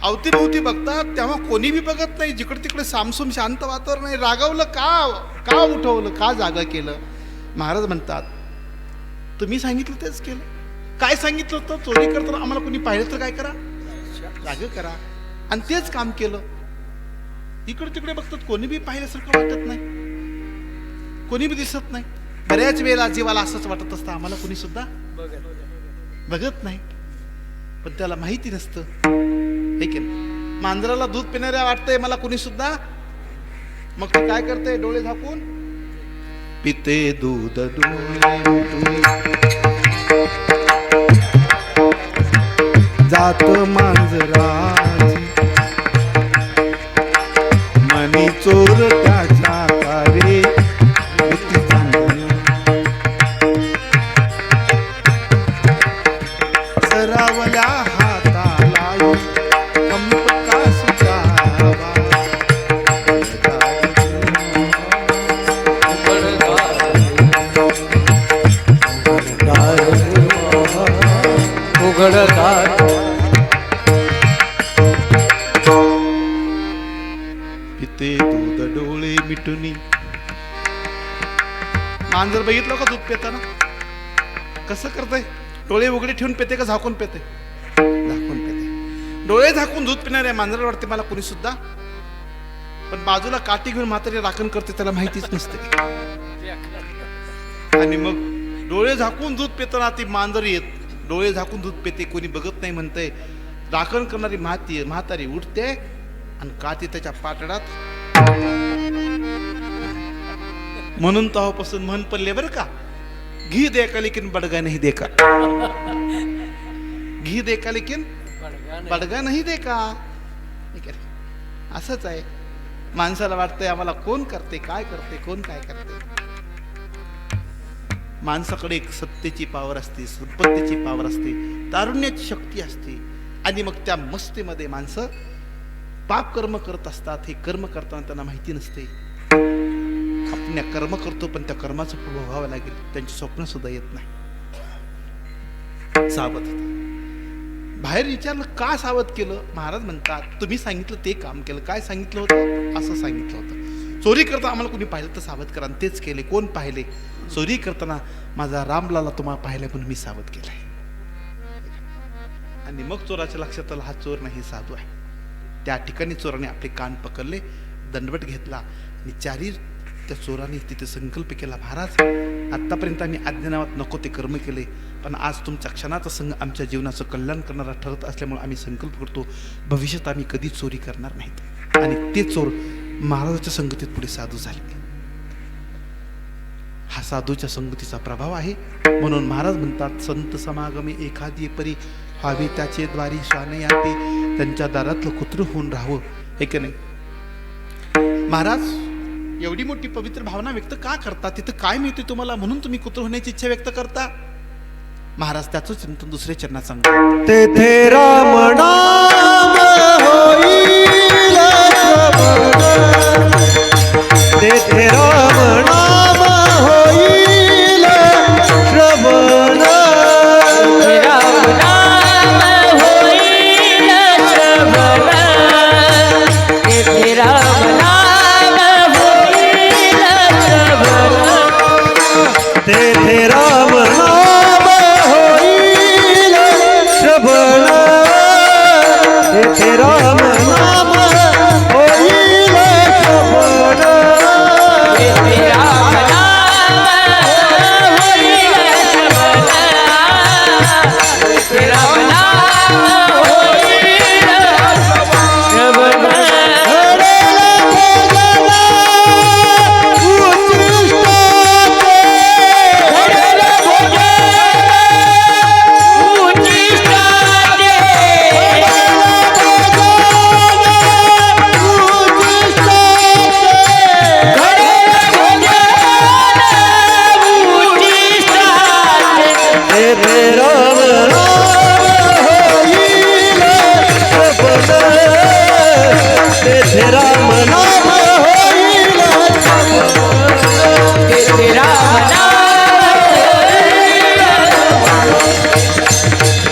अवतीभोवती बघतात तेव्हा कोणी बी बघत नाही जिकडे तिकडे सामसूम शांत वातावरण नाही रागावलं का उठवलं का जागा केलं महाराज म्हणतात तुम्ही सांगितलं तेच केलं काय सांगितलं होतं चोरी करताना आम्हाला कोणी पाहिलं तर काय करा जाग करा आणि तेच काम केलं इकडे तिकडे बघतात कोणी बी पाहिल्यासारखं वाटत नाही कोणी बी दिसत नाही बऱ्याच वेळेला जीवाला असंच वाटत असतं आम्हाला कोणी सुद्धा बघत नाही पण त्याला माहिती नसतं मांजराला दूध पिणाऱ्या वाटतंय मला कोणी सुद्धा मग ते काय करते डोळे झाकून पिते दूध जात मांजराची मनी चोर त्याच्या कारे सरावल्या हाताला पिते दूध डोळे मिटुनी मांजर बघितलं का दूध पिताना कसं करतंय डोळे उघडे ठेवून पिते का झाकून पिते झाकून पिते डोळे झाकून दूध पिणाऱ्या मांजराला वाटते मला कोणी सुद्धा पण बाजूला काठी घेऊन म्हातारी राखण करते त्याला माहितीच नसते आणि मग डोळे झाकून दूध पिताना ती मांजर येत, डोळे झाकून दूध पिते, कोणी बघत नाही म्हणतंय. राखण करणारी म्हातारी उठते आणि काठी त्याच्या पातळात. म्हणून तेव्हापासून म्हण पडले बरं का, घी देखा लेकिन बडगा नाही देखा. घी देखा लेकिन बडगा नाही देखा. असंच आहे, माणसाला वाटतंय आम्हाला कोण करते, काय करते, कोण काय करते. माणसाकडे एक सत्तेची पावर असते, संपत्तीची पावर असते, तारुण्याची शक्ती असते. आणि मग त्या मस्तीमध्ये माणसं पाप कर्म करत असतात. हे कर्म करताना त्यांना माहिती नसते आपण कर्म करतो, पण त्या कर्माचं फळ भोगावं लागेल, त्यांची स्वप्न सुद्धा येत नाही. सावध बाहेर विचारलं का सावध केलं, महाराज म्हणतात तुम्ही सांगितलं ते काम केलं. काय सांगितलं होतं? असं सांगितलं होतं, चोरी करता आम्हाला कोणी पाहिलं तर सावध करा. तेच केले. कोण पाहिले? चोरी करताना माझा रामलाला तुम्हाला पाहिलं म्हणून मी सावध केलंय. आणि मग चोराच्या लक्षात आलं हा चोर नाही, साधू आहे. त्या ठिकाणी चोराने आपले कान पकडले, दंडवट घेतला आणि चारी त्या चोराने तिथे संकल्प केला, महाराज आतापर्यंत आम्ही अज्ञानात नको ते कर्म केले, पण आज तुमच्या क्षणाचा संघ आमच्या जीवनाचं कल्याण करणारा ठरत असल्यामुळे आम्ही संकल्प करतो भविष्यात आम्ही कधी चोरी करणार नाहीत. आणि ते चोर महाराजाच्या संगतीत पुढे साधू झाले. हा साधूच्या संगतीचा प्रभाव आहे. म्हणून महाराज म्हणतात संत समागमे एखादी परी व्हावी त्याचे द्वारी शान याते, त्यांच्या दारातलं कुत्र होऊन राहावं. हे की नाही महाराज? एवढी मोठी पवित्र भावना व्यक्त का करता? तिथं काय मिळते तुम्हाला म्हणून तुम्ही कुत्र होण्याची इच्छा व्यक्त करता? महाराज त्याचं चिंतन दुसऱ्या चरणात सांगतात. तेथे राम नाम होईल श्रवण, तेथे राम नाम होईल श्रवण, राम नाम होईल श्रवण, तेथे राम नाम होईल श्रवण, तेथे राम नाम होईल श्रवण, तेथे राम नाम होईल श्रवण, तेथे राम नाम होईल श्रवण,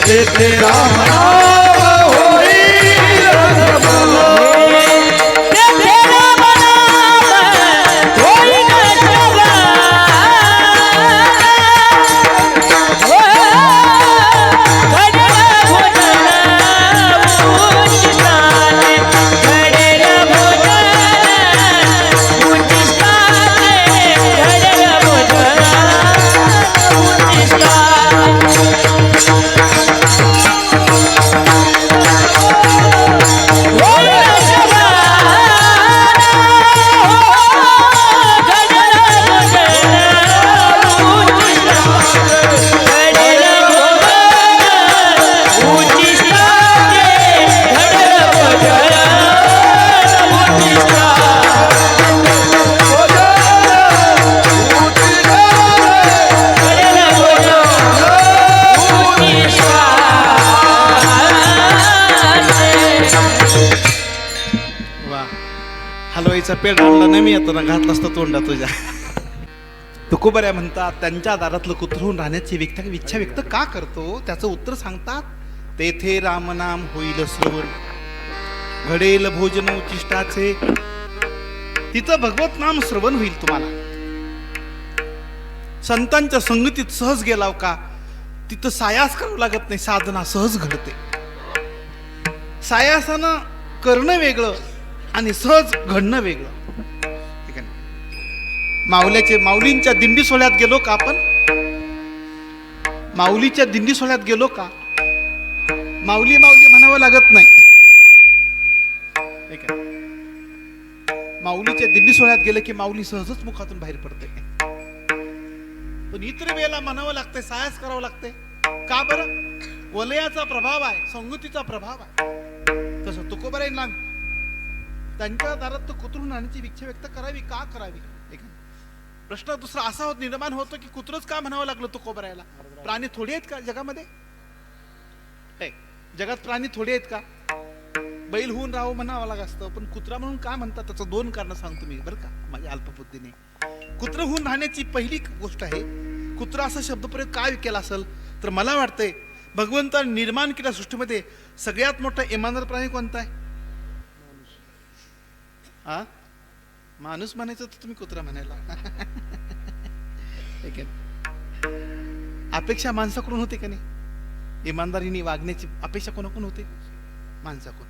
तेथे राम नाम होईल श्रवण. हलवाईचा पेड आणला नाही मी येताना, घातला असता तोंडा तुझ्या. तुकोबऱ्या म्हणतात त्यांच्या दारातलं कुत्रून राहण्याची इच्छा व्यक्त का करतो? त्याचं उत्तर सांगतात, तेथे रामनाम होईल श्रवण, घडेल भोजन उचिष्टाचे. तिथं भगवत नाम श्रवण होईल तुम्हाला. संतांच्या संगतीत सहज गेलाव का तिथं सायास करावं लागत नाही, साधना सहज घडते. सायासानं करणं वेगळं आणि सहज घडणं वेगळं. ठीक आहे. माऊलींच्या दिंडी सोहळ्यात गेलो का आपण, माऊलीच्या दिंडी सोहळ्यात गेलो का माऊली माऊली म्हणावं लागत नाही. ठीक आहे. माऊलीच्या दिंडी सोहळ्यात गेलं की माऊली सहजच मुखातून बाहेर पडते. पण इतर वेळेला म्हणावं लागतंय, सायास करावं लागतंय. का बरं? वलयाचा प्रभाव आहे, संगतीचा प्रभाव आहे. तसं तुकोबारांना त्यांच्या दारात तो कुत्रून आणण्याची इच्छा व्यक्त करावी का करावी? प्रश्न दुसरा असा निर्माण होतो की कुत्रच का म्हणावं लागलं तुकोबारायला? प्राणी थोडे आहेत का जगामध्ये? जगात प्राणी थोडे आहेत का? बैल होऊन राहू म्हणावं लागत असतं, पण कुत्रा म्हणून का म्हणतात त्याचं 2 कारण सांगतो मी बरं का माझ्या अल्पबुद्धीने. कुत्र होऊन राहण्याची पहिली गोष्ट आहे, कुत्रा असा शब्दप्रयोग काय केला असेल तर मला वाटतंय भगवंताने निर्माण केल्या सृष्टीमध्ये सगळ्यात मोठा इमानदार प्राणी कोणता आहे? हा, माणूस म्हणायचं तर तुम्ही कुत्रा म्हणायला. अपेक्षा माणसाकडून होते का नाही? इमानदारीने वागण्याची अपेक्षा कोणाकडून होते? माणसाकडून.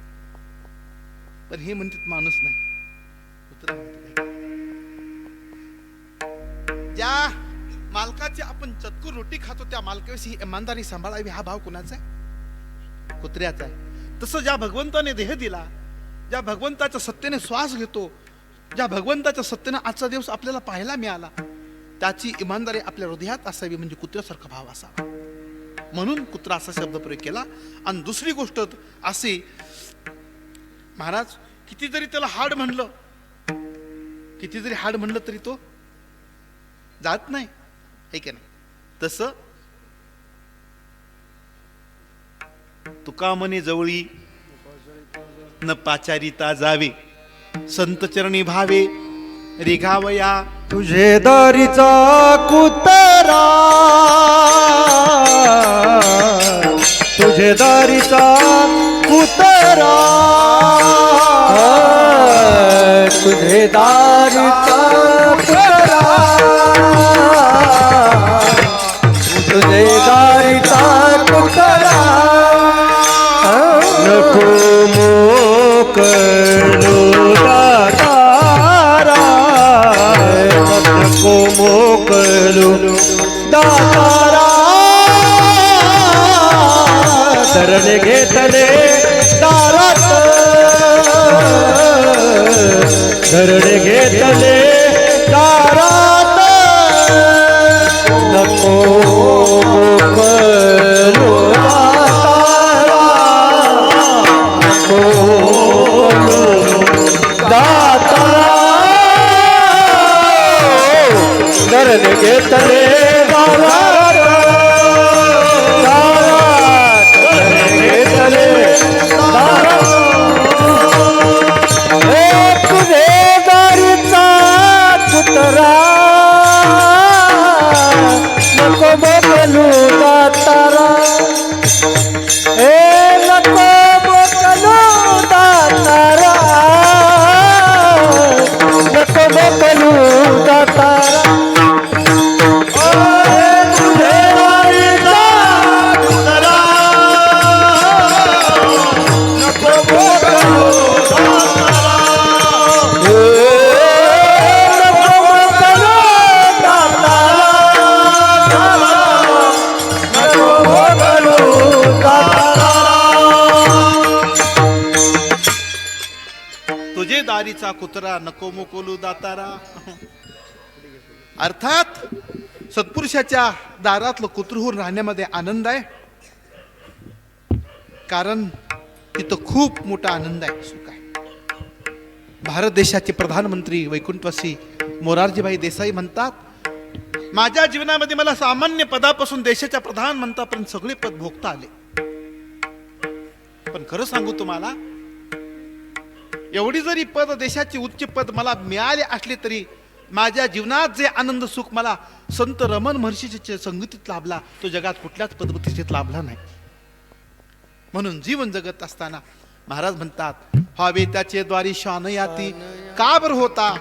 पण हे म्हणतात माणूस नाही, कुत्रा म्हणते. ज्या मालकाची आपण चतकुर रोटी खातो त्या मालकाविषयी इमानदारी सांभाळावी हा भाव कुणाचा आहे? कुत्र्याचा आहे. तसं ज्या भगवंताने देह दिला, ज्या भगवंताच्या सत्तेने श्वास घेतो, ज्या भगवंताच्या सत्तेने आजचा दिवस आपल्याला पाहायला मिळाला, त्याची इमानदारी आपल्या हृदयात असावी, म्हणजे कुत्र्यासारखा भाव असावा. म्हणून कुत्रा असा शब्द प्रयोग केला. आणि दुसरी गोष्ट अशी, महाराज किती जरी त्याला हाड म्हणलं, किती जरी हाड म्हणलं तरी तो जात नाही, है की नाही? तसं तुका म्हणे जवळी न पाचारिता जावे, संत चरणी भावे रेघावया. तुझे दारीचा कुत्रा, तुझे दारीचा कुत्रा, तुझे दारीचा कुत्रा, तुझे दारीचा कुत्रा, नको मोकळू दातारा, नको मोकळू दातारा. धरणे घेतले दारात, धरणे घेतले दारात, नको मोकळू दातारा, नको दातारा. धरणे घेतले दारात, दारात, धरणे घेतले दारात. तुझे दारीचा कुत्रा, नको मोकलू दातारा, नको मोकलू दातारा, नको मोकलू दातारा. तुझे दारीचा कुत्रा, नको मोकलू दातारा, नको मोकलू दातारा, नको मोकलू दातारा. तुझे दारीचा कुत्रा नको मोकोलू दातारा. अर्थात सत्पुरुषाच्या दारातलं कुत्र होऊन राहण्यामध्ये आनंद आहे, कारण तिथं खूप मोठा आनंद आहे, सुख आहे. भारत देशाचे प्रधानमंत्री वैकुंठवासी मोरारजीभाई देसाई म्हणतात, माझ्या जीवनामध्ये मला सामान्य पदापासून देशाच्या प्रधानमंत्र्यापर्यंत सगळे पद भोगता आले. पण खरं सांगू तुम्हाला, एवढी जरी पद, देशाची उच्च पद मला मिळाले असले तरी माझ्या जीवनात जे आनंद सुख मला संत रमण महर्षीच्या संगतीत लाभला, तो जगात कुठल्याच पदप्रतिष्ठेत लाभला नाही. म्हणून जीवन जगत असताना महाराज म्हणतात, व्हावे त्याचे द्वारी शान याती, का बर होता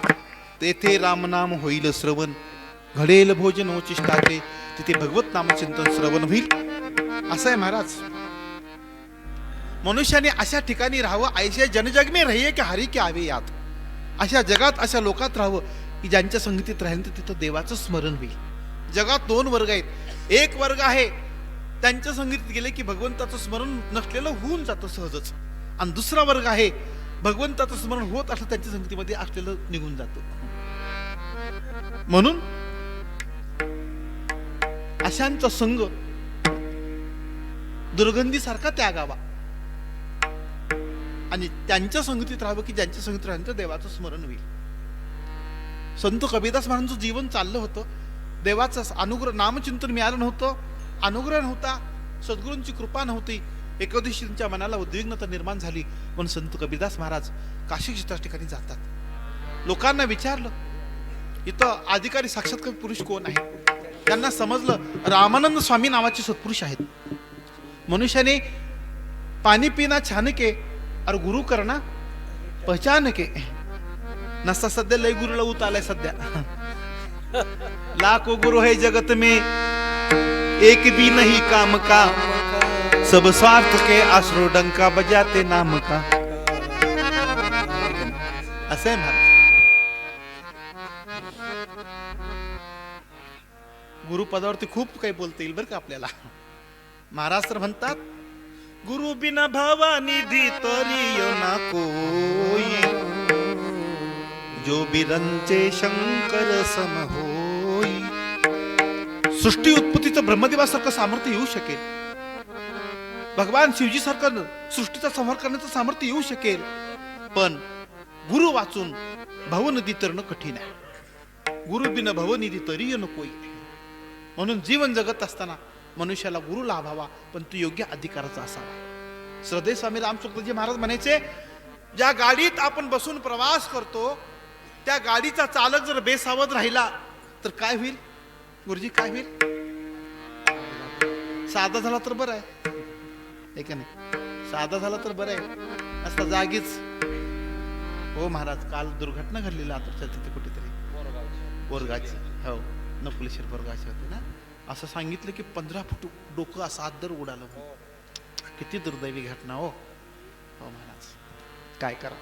तेथे रामनाम होईल श्रवण, घडेल भोजन उचिष्टाचे, तिथे भगवत नामचिंतन श्रवण होईल. असं आहे महाराज. मनुष्याने अशा ठिकाणी राहावं, ऐसे जनजग में रहिए की हरी के आवे यात. अशा जगात, अशा लोकात राहावं की ज्यांच्या संगतीत राहिल्यानंतर तिथं देवाचं स्मरण होईल. जगात 2 वर्ग आहेत. एक वर्ग आहे त्यांच्या संगतीत गेले की भगवंताचं स्मरण नसलेलं होऊन जातं सहजच. आणि दुसरा वर्ग आहे भगवंताचं स्मरण होत असलं त्यांच्या संगतीमध्ये असलेलं निघून जातं. म्हणून अशांचा संग दुर्गंधीसारखा त्यागावा आणि त्यांच्या संगतीत राहावं की ज्यांच्या संगतीत राहिल्यानंतर देवाचं स्मरण होईल. संत कबीरदास महाराजांचं जीवन चाललं होतं, देवाचं अनुग्रह नामचिंतन मिळालं नव्हतं, अनुग्रह नव्हता, सद्गुरूंची कृपा नव्हती. एके दिवशी त्यांच्या मनाला उद्विग्नता निर्माण झाली म्हणून संत कबीरदास महाराज काशी क्षेत्राच्या ठिकाणी जातात. लोकांना विचारलं इथं अधिकारी साक्षात्कार पुरुष कोण आहे. त्यांना समजलं रामानंद स्वामी नावाचे सत्पुरुष आहेत. मनुष्याने पाणी पिना छान के और गुरु करना पहचान के. नसता सध्या लय गुरु लवत आलाय सध्या. लाखो गुरु है जगत में एक भी नहीं काम का, सब स्वार्थ के आश्रो डंका बजाते नाम का. असं आहे महाराज. गुरुपदावरती खूप काही बोलता येईल बरं का आपल्याला. महाराज तर म्हणतात गुरु बिना भवानिधी तरी ना कोई, जो बिरंचे शंकर सम होई. सृष्टी उत्पत्तीचं ब्रह्मदेवासारखं सामर्थ्य येऊ शकेल, भगवान शिवजी सारखं सृष्टीचा संहार करण्याचं सामर्थ्य येऊ शकेल, पण गुरु वाचून भवनिधी तरणं कठीण आहे. गुरु बिन भवनिधी तरी नकोई. म्हणून जीवन जगत असताना मनुष्याला गुरु लाभावा, पण तो योग्य अधिकाराचा असावा. श्रद्धे स्वामी रामचंद्रजी महाराज म्हणायचे ज्या गाडीत आपण बसून प्रवास करतो त्या गाडीचा चालक जर बेसावध राहिला तर काय होईल गुरुजी, काय होईल. साधा झाला तर बरं आहे का नाही, साधा झाला तर बरं आहे, असता जागीच. हो महाराज काल दुर्घटना घडलेली आता तिथे कुठेतरी बोरगाची, हो नकुलेश्वर बोरगाची होते ना. असं सांगितलं की 15 फूट डोकं असं आदर उडालं. किती दुर्दैवी घटना हो. हो महाराज काय करा,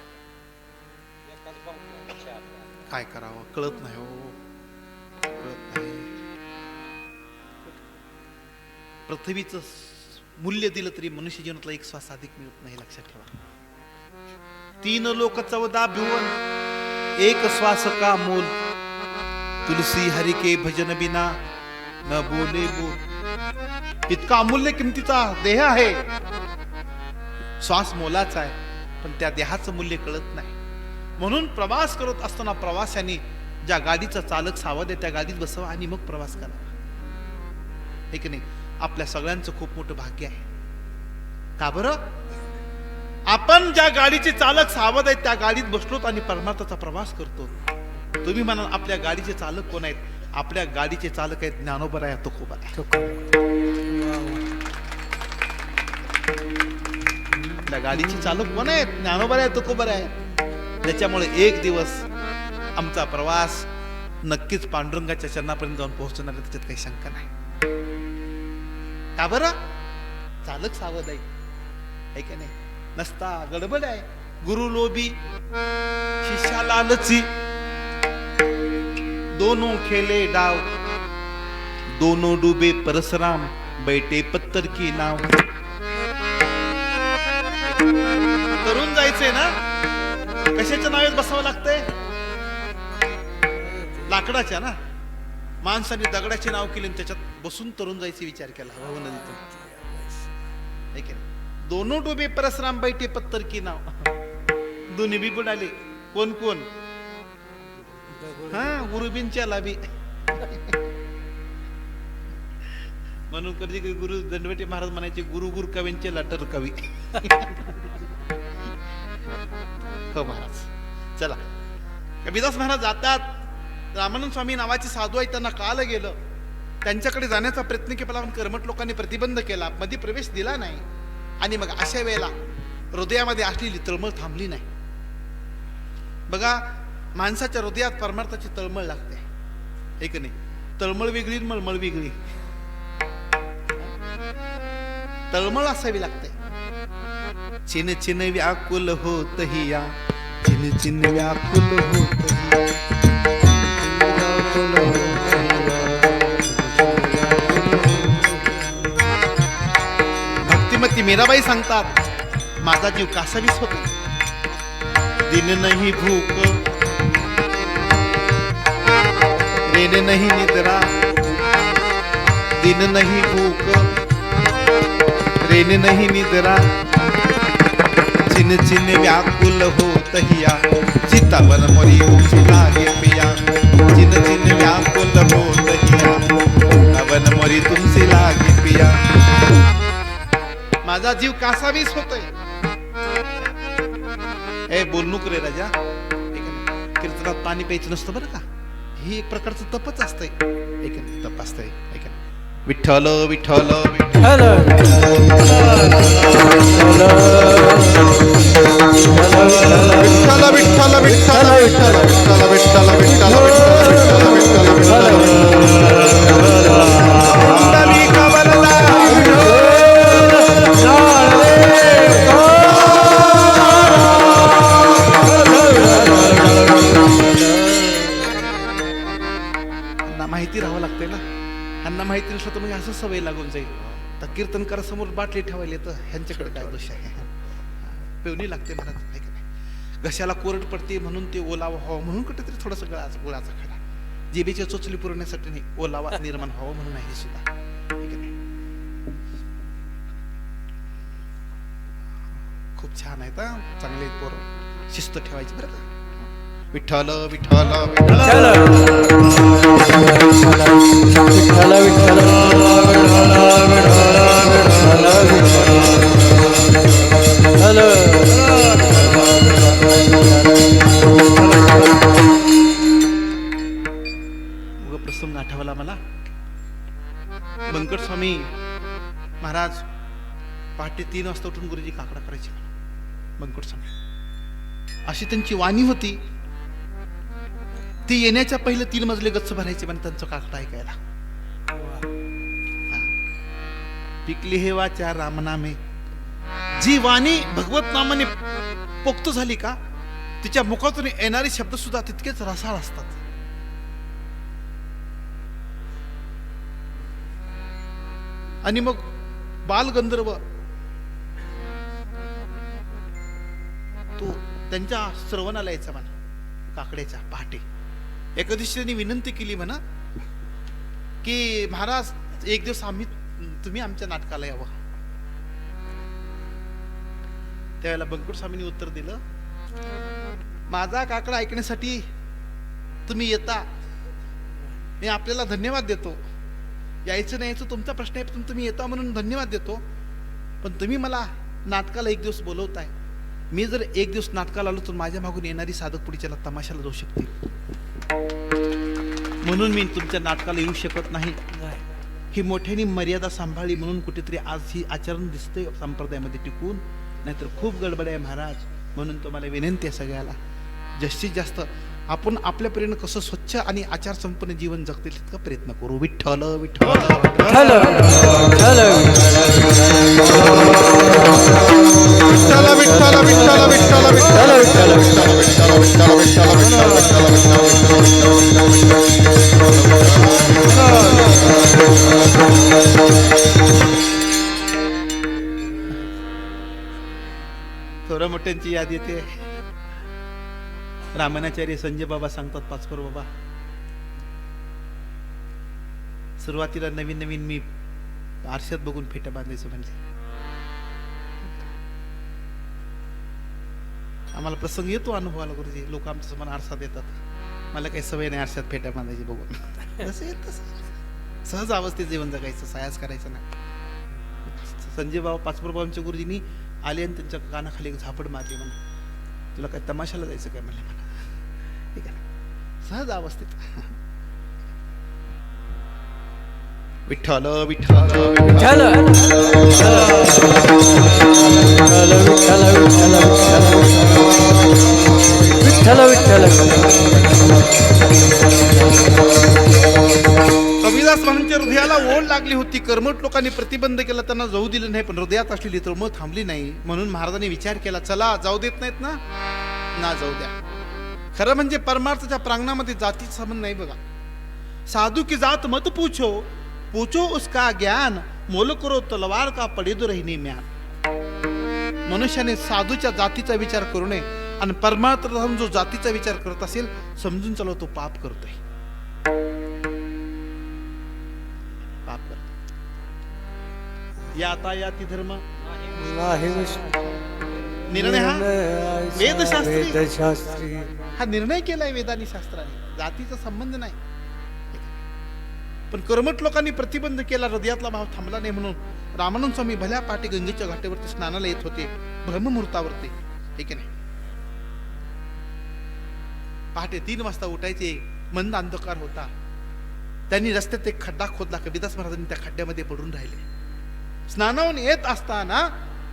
काय करावं कळत नाही हो, कळत नाही. पृथ्वीचं मूल्य दिलं तरी मनुष्य जीवनातला एक श्वास अधिक मिळत नाही, लक्षात ठेवा. 3 लोक 14 भुवन एक श्वास का मोल, तुलसी हरि के भजन बिना न बोले बोल. इतका अमूल्य किमतीचा देह आहे, श्वास मोलाचा आहे, पण त्या देहाचं मूल्य कळत नाही. म्हणून प्रवास करत असताना प्रवाशाने ज्या गाडीचा चालक सावध आहे त्या गाडीत बसावा आणि मग प्रवास करावा. हे की नाही. आपल्या सगळ्यांचं खूप मोठं भाग्य आहे. का बरं, आपण ज्या गाडीचे चालक सावध आहेत त्या गाडीत बसलोत आणि परमार्थाचा प्रवास करतो. तुम्ही म्हणाल आपल्या गाडीचे चालक कोण आहेत. आपल्या गाडीचे चालक आहेत ज्ञानोबा आहे, तुकोबा आहे. आपल्या गाडीचे चालक कोण आहेत, ज्ञानोबा आहे, तुकोबा आहे. त्याच्यामुळे एक दिवस आमचा प्रवास नक्कीच पांडुरंगाच्या चरणापर्यंत जाऊन पोहोचणार आहे, त्याच्यात काही शंका नाही. का बरं, चालक सावध आहे का नाही. नसता गडबड आहे. गुरु लोभी शिष्या लालची, दोनों खेले डाव, दोनों डूबे परशुराम, बैठे पत्थर की नाव. तरुण जायचंय ना, कशाच्या नावेत बसावं लागतंय, लाकडाच्या ना. माणसाने दगडाचे नाव केले त्याच्यात बसून तरुण जायचे विचार केला भाऊ नदीतून. दोनों डुबे परशुराम बैठे पत्थर की नाव. दोन्ही बी बुडाले. कोण कोण, हा गुरुबींच्या लाभी. म्हणून कधी कधी गुरु दंडवटे महाराज म्हणायचे गुरु गुरु कवींचे लटर कवी. हो महाराज. चला कबीरदास महाराज जातात. रामानंद स्वामी नावाचे साधू आहेत, त्यांना कळालं गेलं. त्यांच्याकडे जाण्याचा प्रयत्न केला पण कर्मठ लोकांनी प्रतिबंध केला, मध्ये प्रवेश दिला नाही. आणि मग अशा वेळेला हृदयामध्ये असलेली तळमळ थांबली नाही. बघा माणसाच्या हृदयात परमार्थाची तळमळ लागते, एक नाही. तळमळ वेगळी मळमळ वेगळी. तळमळ असावी लागते. चिन चिन व्याकुल होत हिया, चिन चिन व्याकुल होत ती मीराबाई सांगतात, माझा जीव कासावीस होतो. दिन नहीं भूक, रेन नहीं निद्रा, दिन नहीं भूक, रेन नहीं निद्रा, चिन चिन व्याकुल होत हिया, चितावन मोरी तुमची लागे पिया. चिन चिन व्याकुल होत हिया, चितावन मोरी तुमची लागे पिया. माझा जीव कासावीस होतोय. ए बोल नको रे राजा, कीर्तनात पाणी प्यायचं नसतं बरं का. ही एक प्रकारचं तपच असतंय. तप असतंय. विठ्ठल विठ्ठल विठ्ठल विठ्ठल विठ्ठल विठ्ठल विठ्ठल विठ्ठल विठ्ठल माहिती राहावं लागते ना. ह्यांना माहिती नसलं तर मग असं सवय लागून जाईल. तर कीर्तनकार समोर बाटली ठेवायला तर ह्यांच्याकडे काय दोष आहे. पेवणी लागते म्हणत आहे की नाही. घशाला कोरड पडते म्हणून ते ओलावा व्हावं म्हणून कुठेतरी थोडस गुळाचा खडा. जिभेची चोचली पुरवण्यासाठी नाही, ओलावा निर्माण व्हावं म्हणून आहे सुद्धा. खूप छान आहेत हा, चांगले पोरं. शिस्त ठेवायची बरं का. विठ्ठल विठ्ठल प्रसंग आठवला मला. बंकट स्वामी महाराज पहाटे 3 वाजता उठून गुरुजी काकडा करायचे. बंकट स्वामी अशी त्यांची वाणी होती. ती येण्याच्या पहिले 3 मजले गच्च भरायचे पण त्यांचं काकडा ऐकायला. पिकली हे वाचा रामनामे. जी वाणी भगवत नामाने पोक्त झाली का तिच्या मुखातून येणारे शब्द सुद्धा तितकेच रसाळ असतात. आणि मग बालगंधर्व तो त्यांच्या श्रवणाला यायचा म्हणा काकड्याच्या पहाटे. एका दिवशी त्यांनी विनंती केली म्हणा की महाराज एक दिवस तुम्ही आमच्या नाटकाला यावं. त्यावेळेला बंकुट स्वामींनी उत्तर दिलं, माझा काकडा ऐकण्यासाठी तुम्ही येता, मी आपल्याला धन्यवाद देतो. यायचं नाही यायचं तुमचा प्रश्न आहे, पण तुम्ही येता म्हणून धन्यवाद देतो. पण तुम्ही मला नाटकाला एक दिवस बोलवताय. मी जर एक दिवस नाटकाला आलो तर माझ्या मागून येणारी साधक पुढच्याला तमाशाला जाऊ शकतील. म्हणून मी तुमच्या नाटकाला येऊ शकत नाही. ही मोठ्याने मर्यादा सांभाळली म्हणून कुठेतरी आज ही आचरण दिसतंय संप्रदायामध्ये टिकून. नाहीतर खूप गडबड आहे महाराज. म्हणून तुम्हाला विनंती आहे सगळ्याला, जास्तीत जास्त आपण आपल्या परीने कसं स्वच्छ आणि आचार संपन्न जीवन जगतील तितका प्रयत्न करू. विठ्ठल विठ्ठल विठ्ठल विठ्ठल विठ्ठल विठ्ठल थोडं मोठ्यांची याद येते. रामानाचार्य संजय बाबा सांगतात, पाचपर बाबा सुरुवातीला नवीन नवीन मी आरशात बघून फेट्या बांधायचो. म्हणजे आम्हाला प्रसंग येतो अनुभवाला गुरुजी. लोक आमच्या समोर आरसा देतात. मला काही सवय नाही आरशात फेट्या बांधायची बघून. सहज अवस्थेत जीवन जगायचं, सायास करायचं नाही. संजय बाबा पाचपर बाबांच्या गुरुजींनी आले आणि त्यांच्या कानाखाली एक झापड मारली. म्हणून तुला काय तमाशाला जायचं काय म्हणले. मला ठीक आहे, सहज अवस्थेत. विठ्ठल विठ्ठल विठ्ठल कबीरदास महाराजांच्या हृदयाला ओढ लागली होती. कर्मठ लोकांनी प्रतिबंध केला, त्यांना जाऊ दिलं नाही. पण हृदयात असलेली तळमळ थांबली नाही. म्हणून महाराजांनी विचार केला, चला जाऊ देत नाहीत ना जाऊ द्या. खरं म्हणजे परमार्थाच्या प्रांगणामध्ये जातीचा संबंध नाही बघा. साधू की जात मत पूछो, पूछो उसका ज्ञान, मोल करो तलवार का पडे दो रहीने म्यान. मनुष्याने साधूच्या जातीचा विचार करू नये आणि परमार्थ जो जातीचा विचार करत असेल समजून चला तो पाप करतोय, पाप करतोय. या आता या ती धर्म नाही निर्णय हा वेदशास्त्री. वेदशास्त्री हा निर्णय केलाय वेदानी शास्त्राने, जातीचा संबंध नाही. पण कर्मठ लोकांनी प्रतिबंध केला, हृदयातला भाव थांबला नाही म्हणून रामानंद स्वामी भल्या पाठी गंगेच्या घाटावरती स्नानाला येत होते ब्रह्ममुहूर्तावरती. ठीक आहे नाही, पहाटे 3 वाजता उठायचे, मंद अंधकार होता. त्यांनी रस्त्यात एक खड्डा खोदला, कबीरदास महाराजांनी त्या खड्ड्यामध्ये पडून राहिले. स्नानावून येत असताना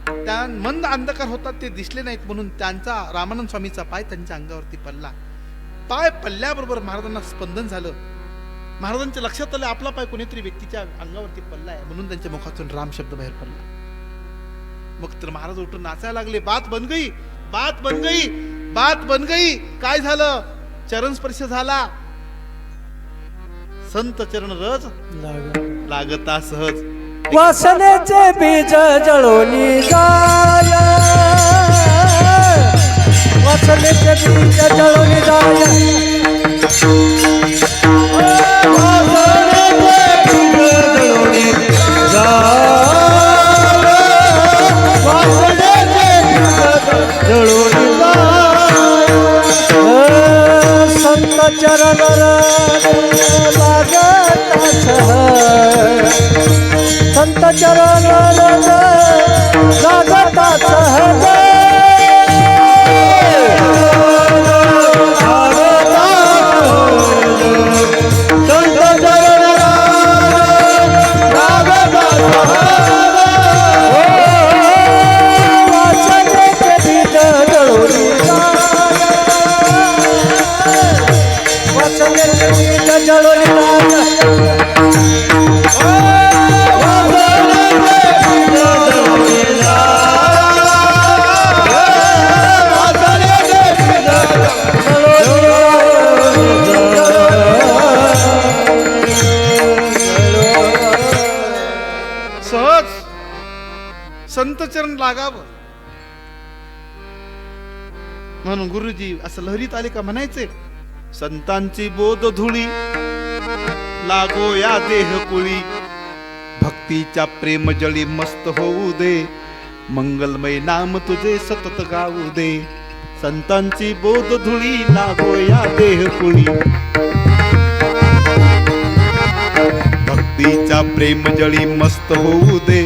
त्या मंद अंधकार होता, ते दिसले नाहीत म्हणून त्यांचा रामानंद स्वामीचा पाय त्यांच्या अंगावरती पडला. पाय पडल्याबरोबर महाराजांना स्पंदन झालं. महाराजांच्या लक्षात आलं आपला पाय कोणीतरी व्यक्तीच्या अंगावरती पडलाय, म्हणून त्यांच्या मुखातून राम शब्द बाहेर पडला. मग तर महाराज उठून नाचायला लागले. बात बन गई, बात बन गई, बात बन गई. काय झालं? चरण स्पर्श झाला. संत चरण रज लागता सहज. वासनेचे बीज जळोनी जाय, वासनेचे बीज जळोनी जाय, संत चरण लागता सहज, संत चरण लागता सहज, संत चरण लागता वासनेचे बीज जळोनी जाय, वासनेचे बीज जळोनी सहज संत चरण लागावं म्हणून गुरुजी असं लहरीत आले का म्हणायचे, संतांची बोध धुळी लागो या देह कुळी, भक्तीच्या प्रेम जळी मस्त होऊ दे, मंगलमय नाम तुझे सतत गाऊ दे. संतांची बोध धुळी लागो या देह कुळी, भक्तीच्या प्रेम जळी मस्त होऊ दे,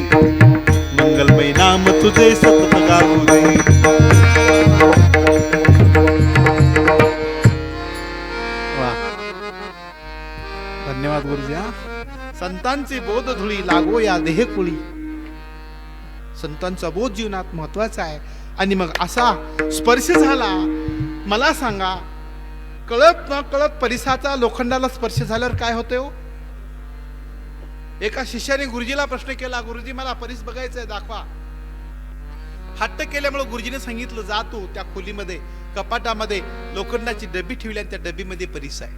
मंगलमय नाम तुझे सतत गाऊ दे. वा, धन्यवाद गुरुजी. संतांची बोध धुळी लागो या देह कुळी. संतांचा बोध जीवनात महत्वाचा आहे. आणि मग असा स्पर्श झाला. मला सांगा, कळत न कळत परिसाचा लोखंडाला स्पर्श झाल्यावर काय होते हो? एका शिष्याने गुरुजीला प्रश्न केला, गुरुजी मला परिस बघायचंय, दाखवा. हट्ट केल्यामुळे गुरुजीने सांगितलं, जा तू त्या खोलीमध्ये कपाटामध्ये लोखंडाची डबी ठेवली आणि त्या डबीमध्ये परिस आहे.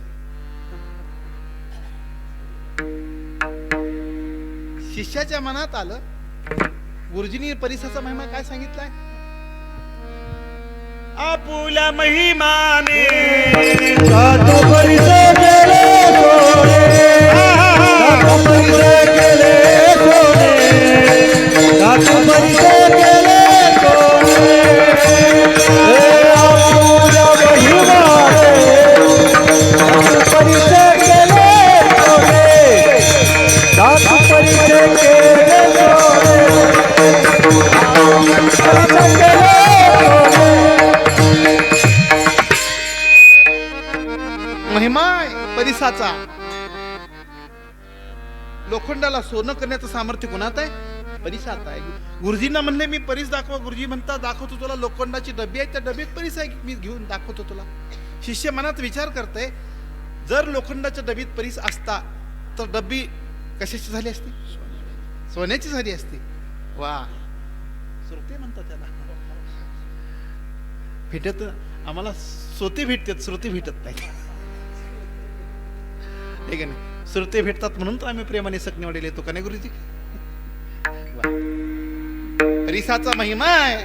शिष्याच्या मनात आलं, गुरुजींनी परिसाचा महिमा काय सांगितलाय? आपुल्या महिमाने सातो परिसे केले सोने, सातो परिसे केले सोने, सातो परिसे केले सोने, हे आपुल्या महिमाने सातो परिसे केले सोने, सातो परिसे केले सोने, परिसे केले सोने. महिमा परिसाचा. लोखंडाला सोनं करण्याचं सामर्थ्य कोणात आहे? परिसात आहे. गुरुजींना म्हणले मी परिस दाखवा. गुरुजी म्हणतात, दाखवतो तुला. लोखंडाची डबी आहे, त्या डबीत परिस आहे, मी घेऊन दाखवतो तुला. शिष्य मनात विचार करते, जर लोखंडाच्या डबीत परिस असता तर डबी कशाची झाली असती? सोन्याची झाली असती. वा, श्रोते म्हणतात त्याला. भेटत आम्हाला सोते भेटतात, श्रोते भेटत नाही. ठीक आहे ना, श्रोते भेटतात म्हणून तर आम्ही प्रेमाने सकनेवाडीला येतो का नाही गुरुजी? परिसाचा महिमा आहे.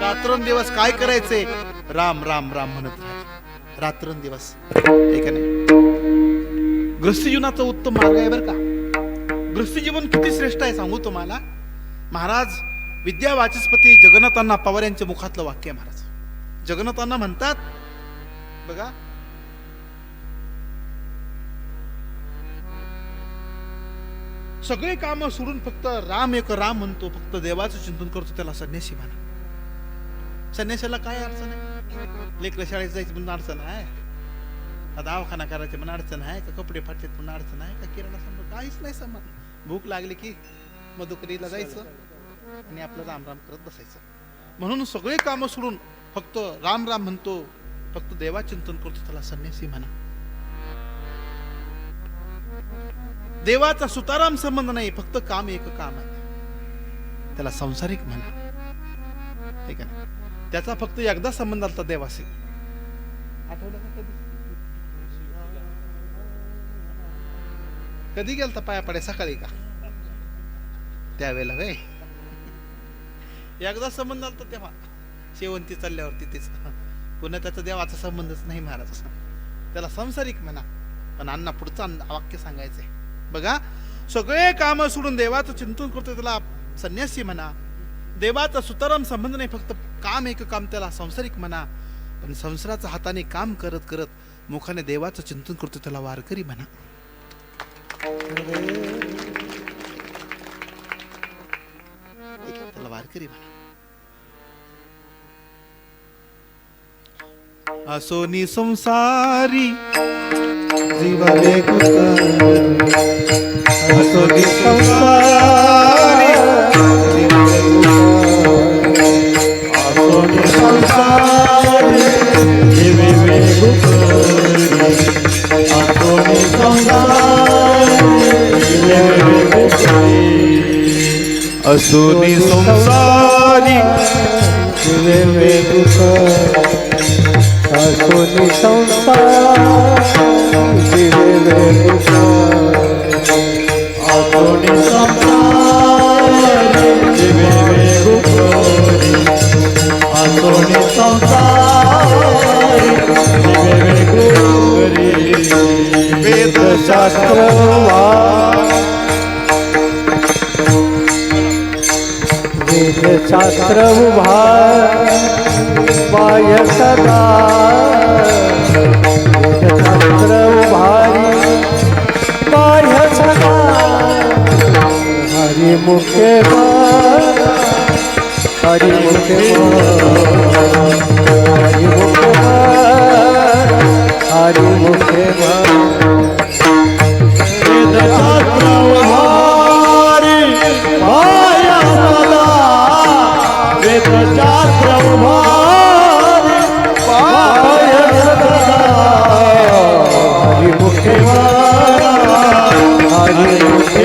रात्रंदिवस काय करायचे? राम राम राम म्हणत राहायचे रात्रंदिवस. हे का नाही? गृहस्थी जीवनाचा उत्तम मार्ग आहे बरं का. गृहस्थी जीवन किती श्रेष्ठ आहे सांगू तुम्हाला. महाराज विद्यावाचस्पती जगन्नाथांना पवार यांच्या मुखातलं वाक्य आहे. महाराज जगन्नाथांना म्हणतात बघा, सगळे काम सोडून फक्त राम एक राम म्हणतो, फक्त देवाचं चिंतन करतो, त्याला संन्यासी म्हणा. संन्यासाला काय अडचण आहे? लेकरं शाळेत जायची म्हणून अडचण आहे का? दवाखाना करायचे म्हणून अडचण आहे का? कपडे फाटलेत म्हणून अडचण आहे का? किराणा संबंध काहीच नाही संबंध. भूक लागली की मधुकरीला जायचं आणि आपलं राम राम करत बसायचं. म्हणून सगळे काम सोडून फक्त राम राम म्हणतो, फक्त देवा चिंतन करतो, त्याला संन्यासी म्हणा. देवाचा सुताराम संबंध नाही, फक्त काम एक काम आहे, त्याला संसारिक म्हणा. ठीक आहे. त्याचा फक्त एकदा संबंध आलता देवाशी. आठवलं का कधी? कधी गेलता पाया पडे? सकाळी का? त्यावेळेला वे एकदा संबंध आलता तेव्हा शेवंती चालल्यावर तिथेच. पुन्हा त्याचा देवाचा संबंधच नाही महाराज. त्याला संसारिक म्हणा. पण अण्णा पुढचं वाक्य सांगायचंय बघा, सगळे काम सोडून देवाचं चिंतन करतो, त्याला संन्यासी म्हणा. देवाचा सुताराम संबंध नाही, फक्त काम एक काम, त्याला संसारिक म्हणा. पण संसाराच्या हाताने काम करत करत मुखाने देवाचं चिंतन करतो, त्याला वारकरी म्हणा. त्याला वारकरी म्हणा. असोनी संसारी जीवाले असोनी संसारी असोनी संसारी जीवे असोनी असोनी संसारी असोनी संसार जीवे असोनी संसार जीवे असोनी संसार जीवे वेद शास्त्र वेद शास्त्र उभा बाह्य सदा शास्त्र उभारी बाह्य सदा हरि मुखे हरि मुखे हरि मुखे हरि मुखे वेद शास्त्र उभारी बाह्य सदा वेद शास्त्र उभारी बाह्य सदा हरि मुखे हरि मुखे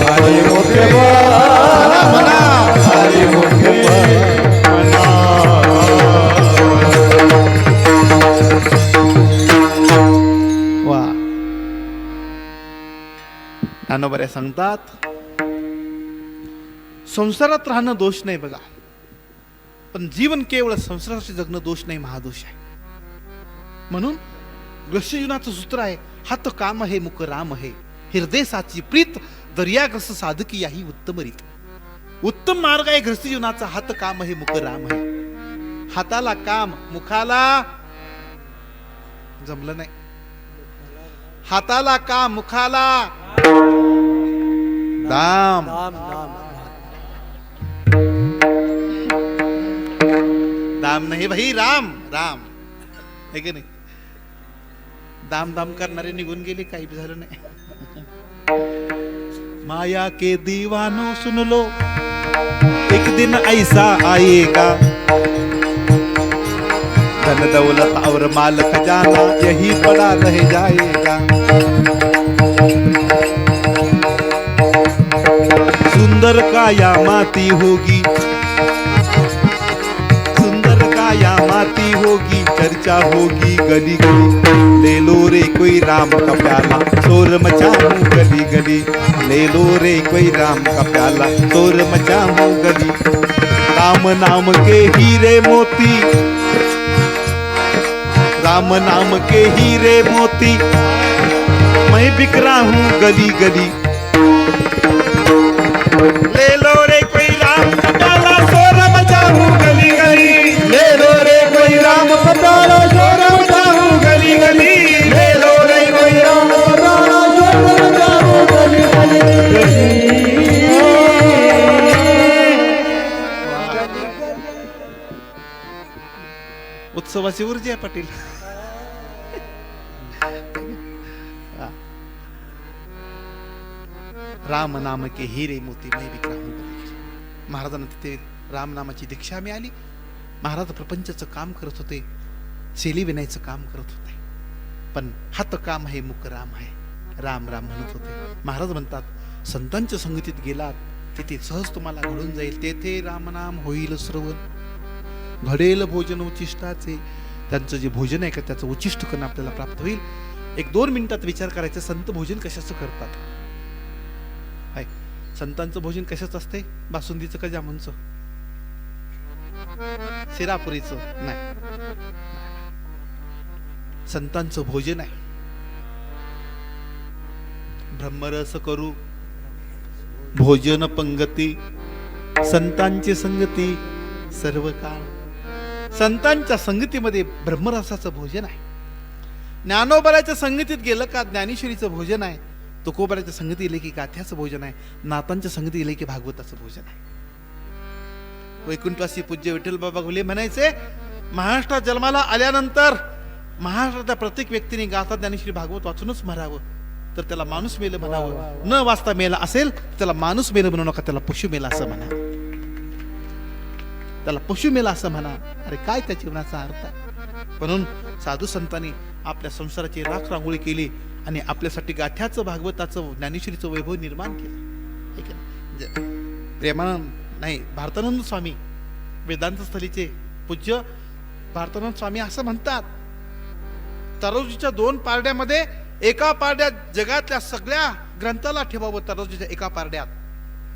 हरि मुखे हरि मुखे वा. ज्ञानोबा सांगतात, संसारात राहणं दोष नाही बघा, पण जीवन केवळ संसाराशी जगणं दोष नाही, महादोष आहे. म्हणून गृहस्थ जीवनाचं सूत्र आहे, हात काम आहे मुख राम आहे, हृदय साची प्रीत दर्याग्रस्त साधकी याही उत्तम रीत. उत्तम मार्ग आहे गृहस्थ जीवनाचा, हात काम आहे मुख राम आहे. हाताला काम, मुखाला जमलं नाही. हाताला काम, मुखाला दाम. दाम नाही भाई, राम राम है की नाही. दाम दाम करणारे निघून गेले, काही झालं नाही. माया के दीवानो सुन लो, एक दिन ऐसा आएगा, धन दौलत और माल खजाना यही पड़ा रह जाएगा. सुंदर काया माती होगी, सुंदर काया माती होगी, चर्चा होगी गली गली. ले लो रे कोई राम का प्याला, शोर मचाऊं गली गली. ले लो रे कोई राम का प्याला शोर मचाऊं गली राम नाम के हीरे मोती राम नाम के हीरे मोती मैं बिक रहा हूँ गली गली ले लो रे कोई राम का प्याला शोर मचाऊं गली गली ले लो रे कोई राम का प्याला शोर मचाऊं गली गली ले लो रे कोई राम का प्याला शोर मचाऊं गली गली उत्सवाची ऊर्जा आहे पाटील. राम नाम के हिरे मोती मैं बिक रहा हूं. महाराजांना तिथे राम नामाची दीक्षा मिळाली. महाराज प्रपंचाचं काम करत होते, शेली विणायचं काम करत होते, पण हात काम आहे मुक राम आहे, राम राम म्हणत होते. महाराज म्हणतात संतांच्या संगतीत गेलात तिथे सहज तुम्हाला घडून जाईल, तेथे रामनाम होईल श्रवण, घडेल भोजन उचिष्टाचे. त्यांचं जे भोजन आहे का त्याचं उचिष्ट करणं आपल्याला प्राप्त होईल. 1-2 मिनिटात विचार करायचा, संत भोजन कशाचं करतात. हाय, संतांचं भोजन कशाचं असते? बासुंदीचं का जामुनचं, शिरापुरीचं नाही. संतांचं भोजन आहे ब्रह्मरस करू भोजन पंगती, संतांची संगती सर्व काळ. संतांच्या संगतीमध्ये ब्रह्मरसाचं भोजन आहे. ज्ञानोबराच्या संगतीत गेलं का ज्ञानेश्वरीचं भोजन आहे. तुकोबराच्या संगती गेले की गाथ्याचं भोजन आहे. नाथांच्या संगती गेले की भागवताचं भोजन आहे. वैकुंठवासी पूज्य विठ्ठल बाबा घुले म्हणायचे, महाराष्ट्रात जन्माला आल्यानंतर महाराष्ट्राच्या प्रत्येक व्यक्तीने गाथा ज्ञानेश्वरी भागवत वाचूनच मरावं, तर त्याला माणूस मेलं म्हणावं. न वाचता मेला असेल त्याला माणूस मेलं म्हणू नका, त्याला पशु मेला असं म्हणा. त्याला पशु मेला असं म्हणा. अरे काय त्या जीवनाचा अर्थ आहे. म्हणून साधू संतांनी आपल्या संसाराची राख रांगोळी केली आणि आपल्यासाठी गाठ्याचं भागवताचं ज्ञानेश्वरीचं वैभव निर्माण केलं. प्रेमानंद नाही, भारतानंद स्वामी वेदांत स्थलीचे पूज्य भारतानंद स्वामी असं म्हणतात, तराजूच्या 2 पारड्यामध्ये एका पारड्यात जगातल्या सगळ्या ग्रंथाला ठेवावं तराजूच्या एका पारड्यात,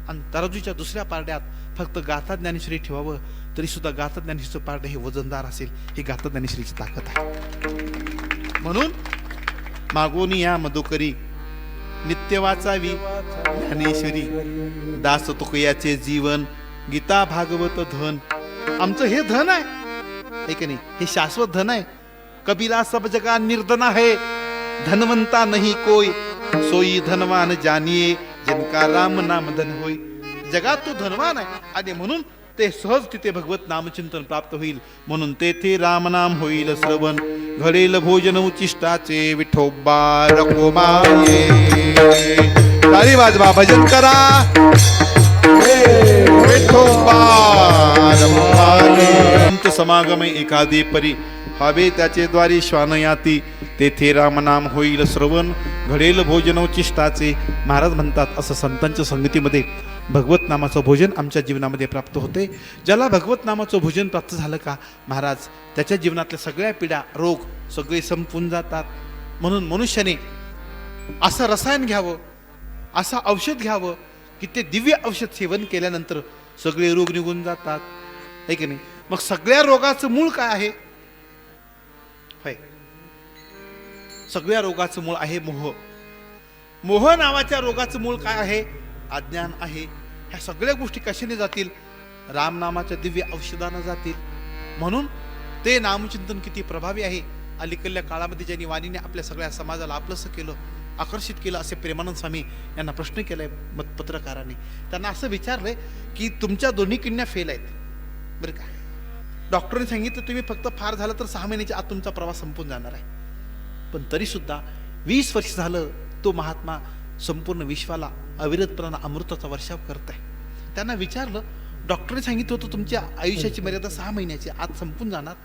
आणि तराजूच्या दुसऱ्या पारड्यात फक्त गाथा ज्ञानेश्वरी ठेवावं, तरी सुद्धा गाथा ज्ञानेश्वरीचं पारडं हे वजनदार असेल. ही गाथा ज्ञानेश्वरीची ताकद आहे. म्हणून मागोनी या मधुकरी नित्य वाचावी ज्ञानेश्वरी, दास तुकयाचे जीवन गीता भागवत धन. आमचं हे धन आहे की नाही, हे शाश्वत धन आहे. कबीरा सब जगा निर्धन है, धनवंता नहीं कोई, सोई धनवान जानिये, जिनका राम नाम धन होय. जगात तो धनवान आहे आणि म्हणून ते सहज तिथे भगवत नामचिंतन प्राप्त होईल. म्हणून तेथे रामनाम होईल श्रवण, घडेल भोजन उचिष्टाचे, विठोबा रखुमाये. ताली वाजवा, भजन करा. विठोबा रखुमाये. समागम एखादे परी हवे त्याचे द्वारी श्वान याती, तेथे रामनाम होईल श्रवण, घडेल भोजन उचिष्टाचे. महाराज म्हणतात असं संतांच्या संगतीमध्ये भगवत नामाचं भोजन आमच्या जीवनामध्ये प्राप्त होते. ज्याला भगवत नामाचं भोजन प्राप्त झालं का महाराज, त्याच्या जीवनातल्या सगळ्या पीडा रोग सगळे संपून जातात. म्हणून मनुष्याने असं रसायन घ्यावं, असं औषध घ्यावं की ते दिव्य औषध सेवन केल्यानंतर सगळे रोग निघून जातात, है की नाही. मग सगळ्या रोगाचं मूळ काय आहे? होय, सगळ्या रोगाचं मूळ आहे मोह. मोह नावाच्या रोगाचं मूळ काय आहे? अज्ञान आहे. ह्या सगळ्या गोष्टी कशाने जातील? राम नामाच्या दिव्य औषधानं जातील. म्हणून ते नामचिंतन किती प्रभावी आहे. अलीकडल्या काळामध्ये ज्यांनी वाणीने आपल्या सगळ्या समाजाला आपलंसं केलं, आकर्षित केलं, असे प्रेमानंद स्वामी यांना प्रश्न केलाय पत्रकाराने. त्यांना असं विचारलंय की तुमच्या दोन्ही किडन्या फेल आहेत बरं का. डॉक्टरने सांगितलं तुम्ही फक्त फार झालं तर 6 महिन्याच्या आत तुमचा प्रवास संपून जाणार आहे. पण तरी सुद्धा 20 वर्ष झालं तो महात्मा संपूर्ण विश्वाला अविरतपणानं अमृताचा वर्षाव करताय. त्यांना विचारलं, डॉक्टरने सांगितलं होतं तुमच्या आयुष्याची मर्यादा 6 महिन्याची आत संपून जाणार,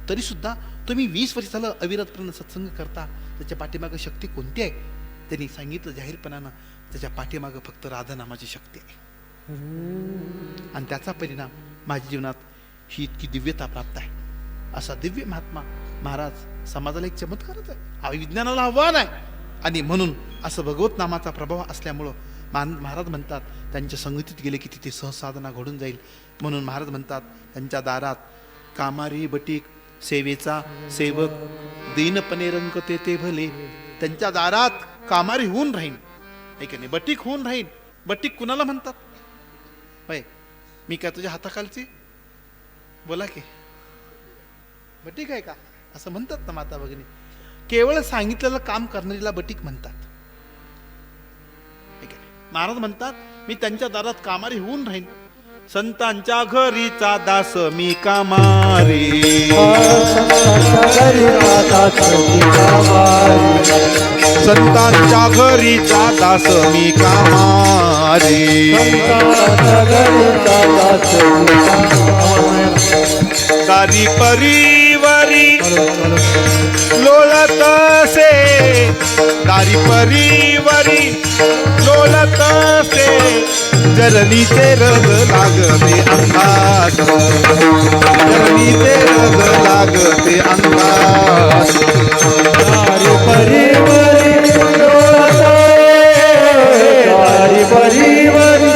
तरी सुद्धा तुम्ही 20 वर्ष झालं अविरतपणानं सत्संग करता, त्याच्या पाठीमागं शक्ती कोणती आहे? त्यांनी सांगितलं जाहीरपणानं, त्याच्या पाठीमागं फक्त राधा नामाची शक्ती आहे. आणि त्याचा परिणाम माझ्या जीवनात ही इतकी दिव्यता प्राप्त आहे. असा दिव्य महात्मा महाराज समाजाला एक चमत्कारच आहे, विज्ञानाला आव्हान आहे. आणि म्हणून असं भगवत नामाचा प्रभाव असल्यामुळं महाराज म्हणतात त्यांच्या संगतीत गेले की तिथे सहसाधना घडून जाईल. म्हणून महाराज म्हणतात त्यांच्या दारात कामारी बटीक सेवेचा सेवक दीनपणे रंगते ते भले. त्यांच्या दारात कामारी होऊन राहीन, ऐक नाही, बटीक होऊन राहीन. बटीक कुणाला म्हणतात? होय, मी काय तुझ्या हाताखालची? बोला की बटीक आहे का? असं म्हणतात ना माता भगिनी. केवळ सांगितलेलं काम करणारीला बटीक म्हणतात. ठीक आहे. महाराज म्हणतात मी त्यांच्या दारात कामारी होऊन राहीन. संतांच्या घरीचा दास मी कामारी. संतांच्या घरीचा दास मी कामारी. दारी परिवारी लोळतसे, दारी परिवारी लोळतसे, जरनीचे रग लागते अंगास, जरनीचे रग लागते अंगास. दारी परिवारी लोळतसे, दारी परिवारी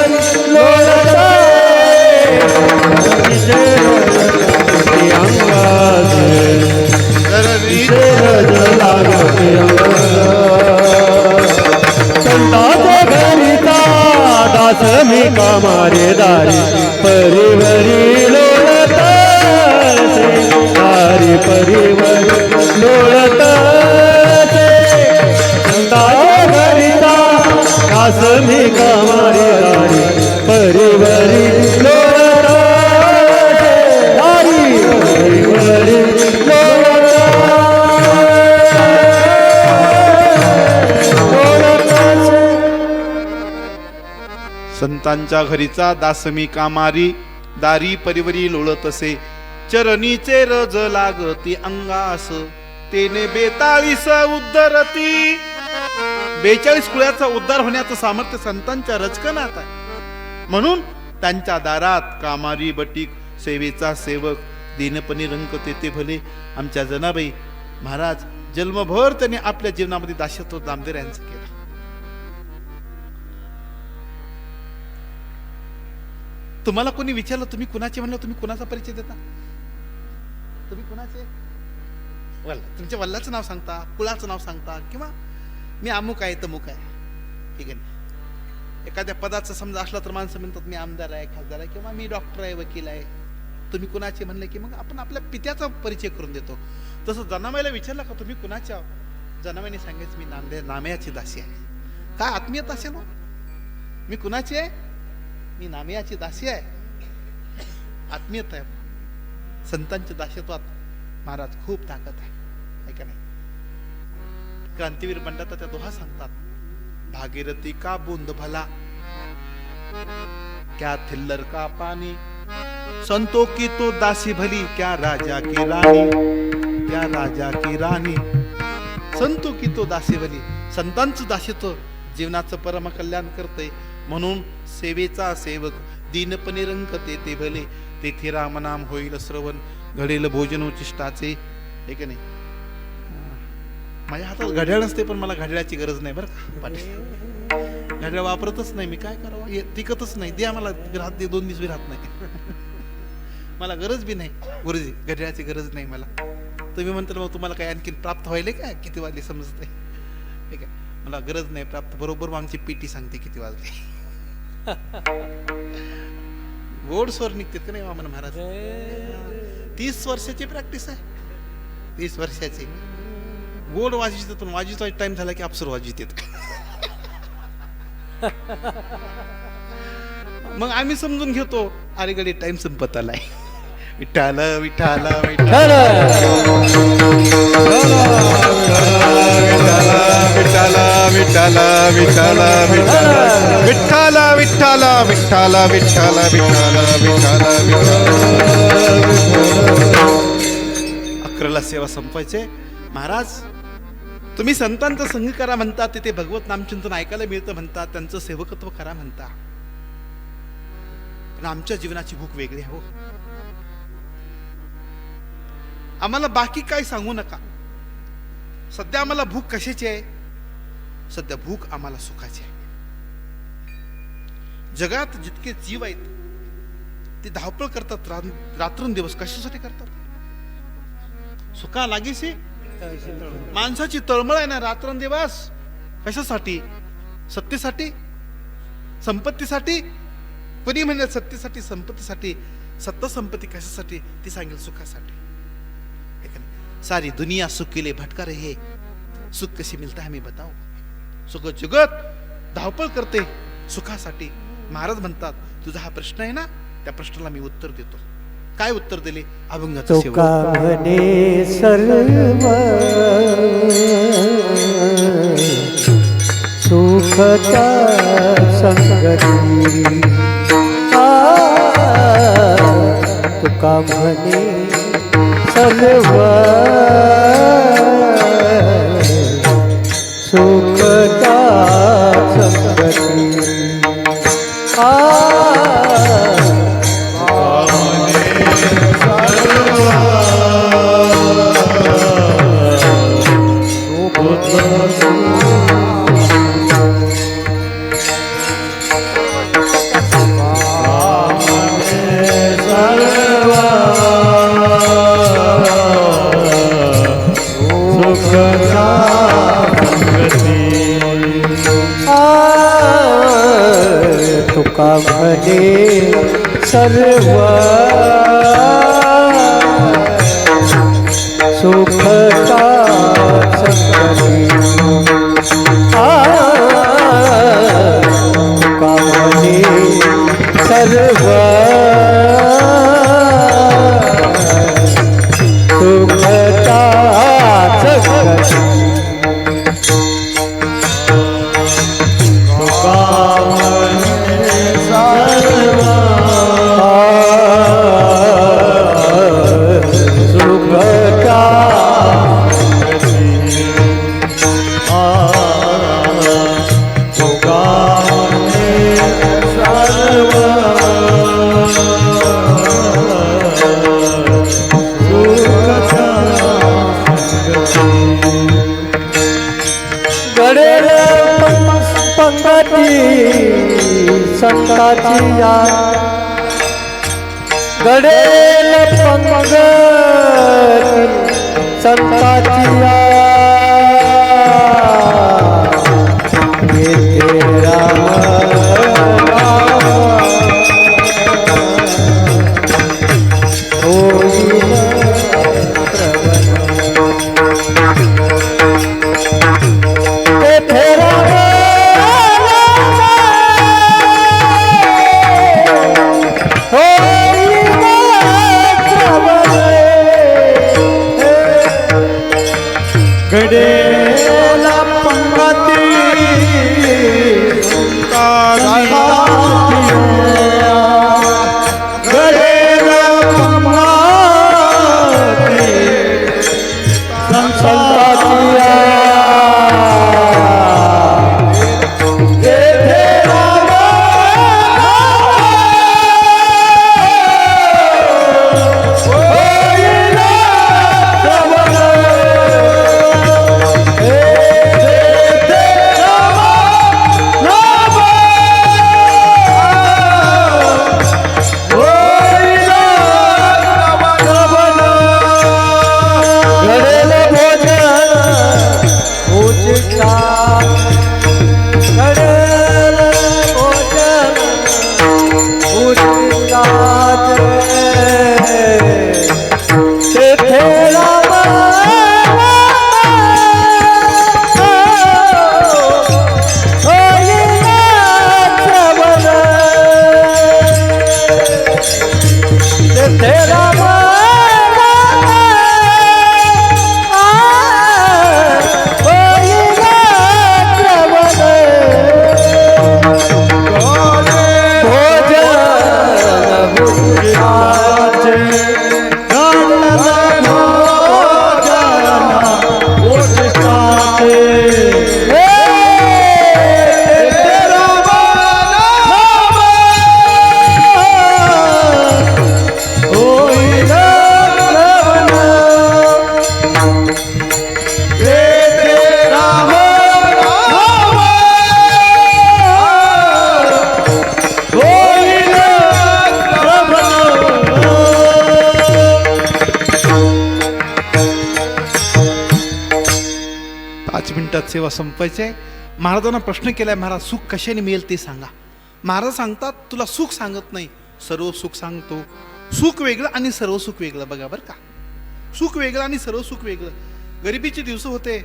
लोळतसे, संतांच्या घरीचा दास मी कामारे. दारी परिवारी लोळतसे, दारी परिवारी लोळतसे, संतांच्या घरीचा दास मी कामारे. दारी परिवारी लोळतसे, दारी परिवारी संतांच्या घरीचा दास मी कामारी. दारी परिवरी लोळतसे, चरणीचे रज लागती अंगास, तेने 42 उद्धरती. 42 कुळाचा उद्धार होण्याचं सामर्थ्य संतांच्या रचकनात आहे. म्हणून त्यांच्या दारात कामारी बटीक सेवेचा सेवक दीनपणे रंगते ते भले. आमच्या जनाबाई महाराज जन्मभर त्यांनी आपल्या जीवनामध्ये दास्यत्व नामदेव यांचं केलं. तुम्हाला कोणी विचारलं तुम्ही कुणाचे, म्हणलं तुम्ही कुणाचा परिचय देता? तुम्ही कुणाचे? तुमच्या वल्लाचं नाव सांगता, कुळाचं नाव सांगता, किंवा मी अमुक आहे तमुक आहे. ठीक आहे. एखाद्या पदाचं समजा असला तर माणसं म्हणतात मी आमदार आहे, खासदार आहे, किंवा मी डॉक्टर आहे, वकील आहे. तुम्ही कुणाचे म्हणले की मग आपण आपल्या पित्याचा परिचय करून देतो. तसं जनाबाईला विचारलं का तुम्ही कुणाच्या? जनाबाईने सांगायचं मी नामयाची दासी आहे. काय आत्मीयता असेल ना? मी कुणाची आहे? मी नामयाची दासी आहे. आत्मीयता आहे. संतांच्या दास्यत्वात महाराज खूप ताकद आहे, का नाही? क्रांतीवीर बंडात त्या दोहा सांगतात, भागीरथी का बूंद भला, क्या थिल्लर का पानी, संतों की तो दासी भली, क्या राजा की रानी, क्या राजा की रानी. संतों की तो दासी भली. संतांचं दास्यत्व जीवनाचं परम कल्याण करते. म्हणून सेवेचा सेवक दीनपणे रंगते ते भले. तेथे रामनाम होईल श्रवण, घडेल भोजनोचिष्टाचे. हे की नाही? माझ्या हातात घड्याळ असते पण मला घड्याळाची गरज नाही बरं का पाटील. घड्याळ वापरतच नाही मी. काय करावं? टिकतच नाही. द्या मला राहत दे, 2 दिवस राहत नाही. मला गरज बी नाही गुरुजी, घड्याळाची गरज नाही मला. तुम्ही म्हणता मग तुम्हाला काय आणखी प्राप्त व्हायला काय? किती वाजले समजते? ठीक आहे, मला गरज नाही प्राप्त. बरोबर आमची पीटी सांगते किती वाजले. गोड स्वर निघतात का नाही वामन महाराज? 30 वर्षाची प्रॅक्टिस आहे. 30 वर्षाची गोड वाजवित, पण वाजविचा टाइम झाला की अप्सर वाजवित. मग आम्ही समजून घेतो अरे गडी टाइम संपत आलाय. विठाल विठाल विठाल विठाल विठाल विठाल विठाल विठाल विठाल विठाल विठाल विठाल. 11ला सेवा संपायचे. महाराज तुम्ही संतांचा संग करा म्हणता, तिथे भगवत नामचिंतन ऐकायला मिळतं म्हणतात, त्यांचं सेवकत्व करा म्हणता. पण आमच्या जीवनाची भूक वेगळी आहे हो. आम्हाला बाकी काय सांगू नका. सध्या आम्हाला भूक कशाची आहे? सध्या भूक आम्हाला सुखाची आहे. जगात जितके जीव आहेत ते धावपळ करतात रात्रंदिवस. कशासाठी करतात? सुखा लागीशी माणसाची तळमळ आहे ना रात्रंदिवस. कशासाठी? सत्तेसाठी, संपत्तीसाठी. कोणी म्हणेल सत्तेसाठी, संपत्तीसाठी. सत्ता संपत्ती कशासाठी? ती सांगेल सुखासाठी. है का नाही? सारी दुनिया सुख के लिए भटका रही है, सुख कशी मिलता है हमें बताओ. सुख जगत धावपळ करते सुखासाठी. महाराज म्हणतात तुझा हा प्रश्न आहे ना, त्या प्रश्नाला मी उत्तर देतो. काय उत्तर दिले? अभंगाचं शेवट. तुका म्हणे सर्व सुखता संगती. तुका म्हणे सर्व सुखता संगती. तुका म्हणे सर्व सुखता संगती. तुका म्हणे सर्व सुखता संगती. घडेल पंगती संताची या, घडेल पंगती संताची या. येथे राम होईल घडेला पंगती मिनिटात सेवा संपायची आहे. महाराजांना प्रश्न केलाय, महाराज सुख कशाने मिळेल ते सांगा. महाराज सांगतात, तुला सुख सांगत नाही, सर्व सुख सांगतो. सुख वेगळं आणि सर्व सुख वेगळं. बघा बरं का, सुख वेगळं आणि सर्व सुख वेगळं. गरिबीचे दिवस होते,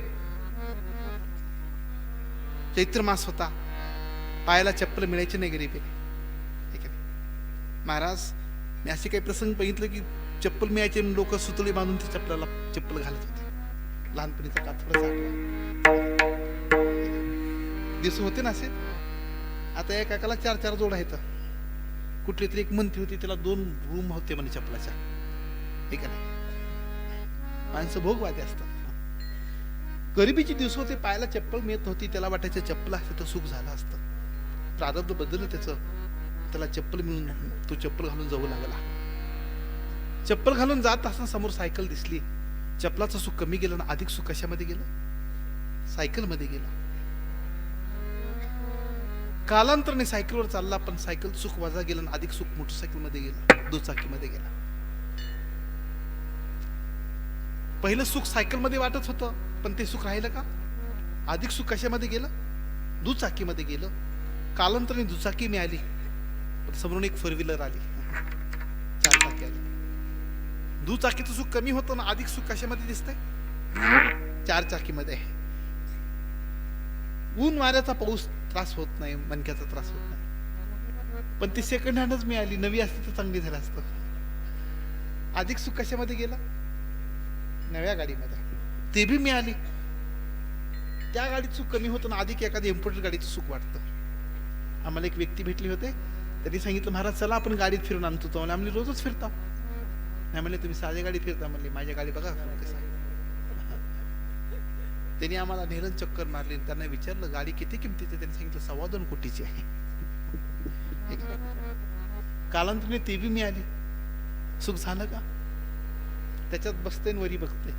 चैत्र मास होता, पायाला चप्पल मिळायची नाही गरिबीने. ठीक आहे. महाराज मी असे काही प्रसंग बघितले की चप्पल मिळायचे, लोक सुतळी बांधून त्या चप्पल घालत होते. लहानपणीचा काथोडा दिवस होते ना असे. आता या काकाला 4 जोड आहेत. कुठली तरी एक मंत्री होती, त्याला 2 रूम होते म्हणे चप्पलाच्या. ठीक आहे. माणसं भोगवादी असतात. गरिबीची दिवस होते, पायाला चप्पल मिळत नव्हती, त्याला वाटायचं चप्पल असते तर सुख झालं असतं. प्रारब्ध बदललं त्याचं, त्याला चप्पल मिळून तो चप्पल घालून जाऊ लागला. चप्पल घालून जात असताना समोर सायकल दिसली. चप्पलाचं सुख कमी गेलं ना अधिक सुख कशामध्ये गेलं? सायकल मध्ये गेलं. कालांतराने सायकलवर चालला, पण सायकल सुख वजा गेलं ना अधिक सुख मोटरसायकल मध्ये गेलं, दुचाकीमध्ये गेला. पहिलं सुख सायकल मध्ये वाटत होतं, पण ते सुख राहिलं का? अधिक सुख कशामध्ये गेलं? दुचाकीमध्ये गेलं. कालांतराने दुचाकी मिळाली, पण समोरून एक 4 व्हीलर आली, 4 चाकी आली. दुचाकीचं सुख कमी होतं ना अधिक सुख कशामध्ये दिसतंय? 4 चाकीमध्ये. ऊन वाऱ्याचा पाऊस त्रास होत नाही, मणक्याचा त्रास होत नाही, पण ती सेकंड हँडच मिळाली. नवी असती तर चांगली झालं असतं. अधिक सुख कशामध्ये गेलं? नव्या गाडीमध्ये. ते बी मिळाली. त्या गाडीत सुख कमी होतं ना अधिक एखादी इम्पोर्टेड गाडीचं सुख वाटतं. आम्हाला एक व्यक्ती भेटली होते, त्यांनी सांगितलं, महाराज चला आपण गाडीत फिरून आणतो. तो म्हणले, आम्ही रोजच फिरता. नाही म्हणले, तुम्ही साध्या गाडीत फिरता. म्हणले, माझ्या गाडी बघा कसं आहे. त्यांनी आम्हाला नेहरण चक्कर मारली. त्यांना विचारलं, गाडी किती किमतीची? त्यांनी सांगितलं 2.25 कोटीची आहे. कालांतराने ती बी मिळाली. सुख झालं का? त्याच्यात बसते वरी बघते.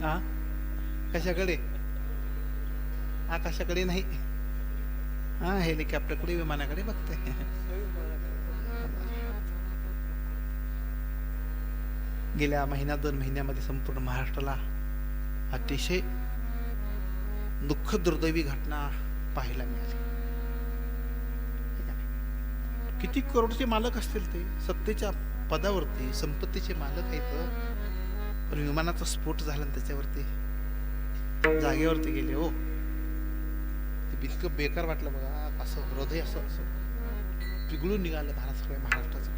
हा कशाकडे? आकाशाकडे नाही, हा हेलिकॉप्टरकडे, विमानाकडे बघते. गेल्या 1-2 महिन्यामध्ये संपूर्ण महाराष्ट्राला अतिशय दुःखद दुर्दैवी घटना पाहायला मिळाली. किती करोडचे मालक असतील ते, सत्तेच्या पदावरती, संपत्तीचे मालक आहेत, पण विमानाचा स्फोट झाला आणि त्याच्यावरती जागेवरती गेले. हो, इतकं बेकार वाटलं बघा. असं हृदय असं पिघळून निघालं महाराष्ट्राचं.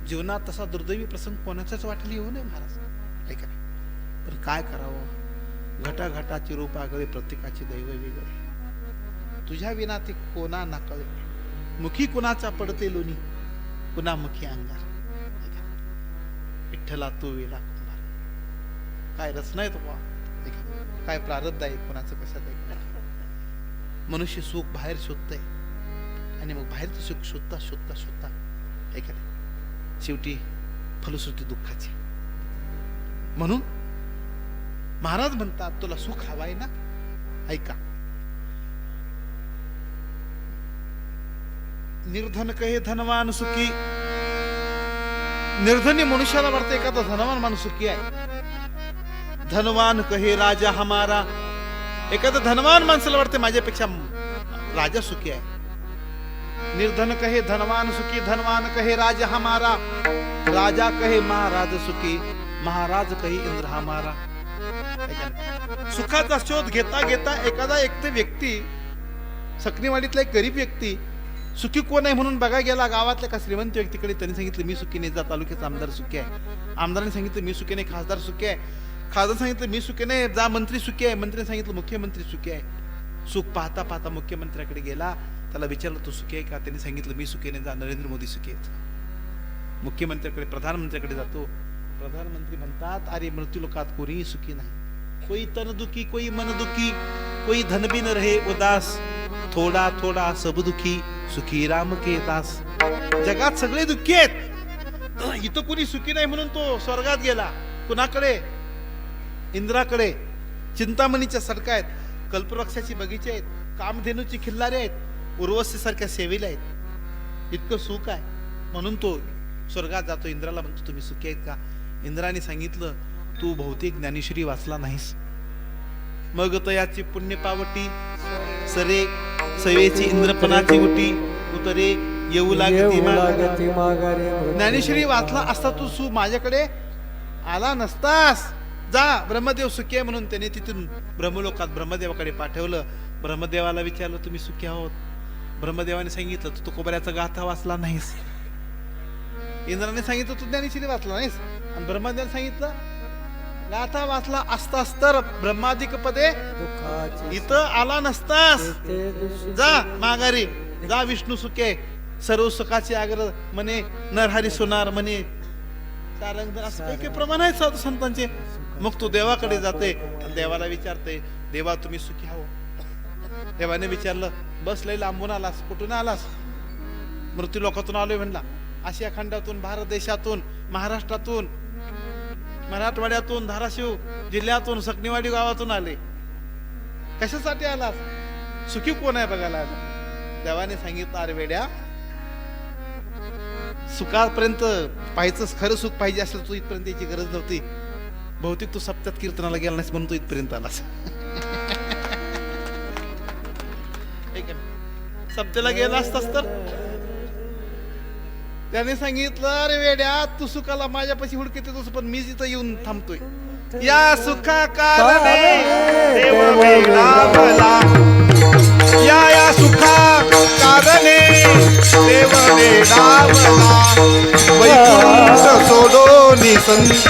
जीवनात तसा दुर्दैवी प्रसंग कोणाच्याच वाटेल येऊ नये महाराज. ऐका, पण काय करावं? घटाघटाची रूप आगळे, प्रत्येकाची दैव वेगळे. तुझ्या विना ते कोणा ना कळे, मुखी कुणाचा पडते लोणी, कुणा मुखी अंगार. विठ्ठला तू वेला कुंभार. काय रचना आहे तो, काय प्रारब्ध आहे कोणाचं कशात आहे. मनुष्य सुख बाहेर शोधतंय, आणि मग बाहेरचं सुख शोधता शोधता शोधता ऐका शेवटी फलश्रुती दुःखाची. म्हणून महाराज म्हणतात, तुला सुख हवाय ना? ऐका, निर्धन कहे धनवान सुखी. निर्धनी मनुष्याला वाटतं एखादा धनवान माणूस सुखी आहे. धनवान कहे राजा हमारा. एखादा धनवान माणसाला वाटते माझ्यापेक्षा राजा सुखी आहे. निर्धन कहे धनवान सुखी, धनवान कहे राजा हमारा, राजा कहे महाराज सुखी, महाराज कहे इंद्र हमारा. सुखाचा शोध घेता घेता एखादा एकटे व्यक्ती, सकनीवाडीतला एक गरीब व्यक्ती सुखी कोण आहे म्हणून बघा गेला गावातल्या का श्रीमंत व्यक्तीकडे. त्यांनी सांगितलं, मी सुखी नाही. जा तालुक्याचा आमदार सुखी आहे. आमदारांनी सांगितलं, मी सुखी नाही. खासदार सुखी आहे. खासदार सांगितलं, मी सुखी नाही. जा मंत्री सुखी आहे. मंत्र्यांनी सांगितलं, मुख्यमंत्री सुखी आहे. सुख पाहता पाहता मुख्यमंत्र्याकडे गेला. त्याला विचारलं, तू सुखी आहे का? त्यांनी सांगितलं, मी सुखी नाही. जा, नरेंद्र मोदी सुखी आहेत. मुख्यमंत्र्याकडे, प्रधानमंत्र्याकडे जातो. प्रधानमंत्री म्हणतात, अरे मृत्यू लोकात कोणीही सुखी नाही. कोई तन दुखी, कोई मन दुखी, कोई धन बिन रहे उदास, थोडा थोडा सब दुखी, सुखी राम के दास. जगात सगळे दुःखी आहेत. इथं कोणी सुखी नाही म्हणून तो स्वर्गात गेला. कुणाकडे? इंद्राकडे. चिंतामणीच्या सडका आहेत, कल्पवृक्षाची बगीचे आहेत, कामधेनूची खिल्लारे आहेत, उर्वशी सारख्या सेवेला आहेत. इतकं सुख आहे म्हणून तो स्वर्गात जातो. इंद्राला म्हणतो, तुम्ही सुखी आहेत का? इंद्राने सांगितलं, तू बहुतेक ज्ञानेश्वरी वाचला नाहीस. मग तयाची पुण्य पावटी सरे सवेची इंद्रपणाची उटी उतरे येऊ लागती माघारी. ज्ञानेश्वरी वाचला असता तू माझ्याकडे आला नसतास. जा ब्रह्मदेव सुखी आहे म्हणून त्याने तिथून ब्रह्मलोकात ब्रह्मदेवाकडे पाठवलं. ब्रह्मदेवाला विचारलं तुम्ही सुखी आहोत. ब्रह्मदेवाने सांगितलं तू तुकोबऱ्याचा गाथा वाचला नाहीस. इंद्राने सांगितलं तू ज्ञानेश्वरी वाचला नाहीस. आणि ब्रह्मदेवाने सांगितलं गाथा वाचला असतास तर ब्रह्मादिक पदे इथं आला नसतास. जा माघारी जा. विष्णू सुखे सर्व सुखाचे आग्रह म्हणे नरहरी सोनार म्हणे सारंगधर असं काही काही प्रमाण आहेत साधू संतांचे. मग तू देवाकडे जाते आणि देवाला विचारते देवा तुम्ही सुखी आहो. देवाने विचारलं बस लय लांबून आलास कुठून आलास. मृत्यू लोकातून आलोय म्हणला. आशिया खंडातून भारत देशातून महाराष्ट्रातून मराठवाड्यातून धाराशिव जिल्ह्यातून सकनीवाडी गावातून आले. कशासाठी आलास. सुखी कोण आहे बघायला आला. देवाने सांगितलं अरे वेड्या सुखापर्यंत पाहायचं खरं सुख पाहिजे असेल तू इथपर्यंत याची गरज नव्हती. बहुतेक तू सप्त्यात कीर्तनाला गेला नाहीस म्हणून तू इथपर्यंत आलास. सप्त्याला गेला असतास तर त्याने सांगितलं अरे वेड्या तू सुखाला माझ्यापाशी हुडकीत येतोस पण मी जिथं येऊन थांबतोय. या सुखा कारणे देव वेडावला. या सुखा कारणे देव वेडावला. वैकुंठ सोडोनी संत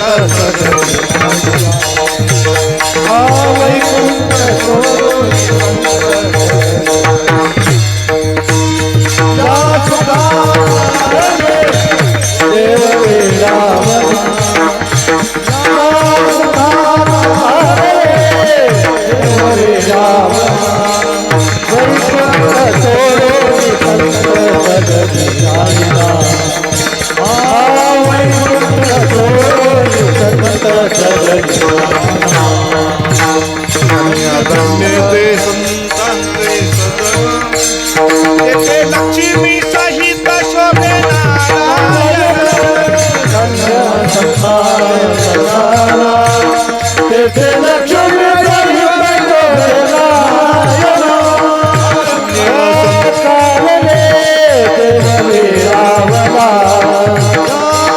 वैकुंठ सोडोनी या सुखाकारणे देव वेडावला. या सुखाकारणे देव वेडावला. वैकुंठ सोडोनी संत जगदाला. वैकुंठ सोडोनी संत जगदाला. धन्य संतांचे सदन येथे लक्ष्मी सहित शोभे नारायण. तेथे लक्ष्मी कारणे देव वेडावला.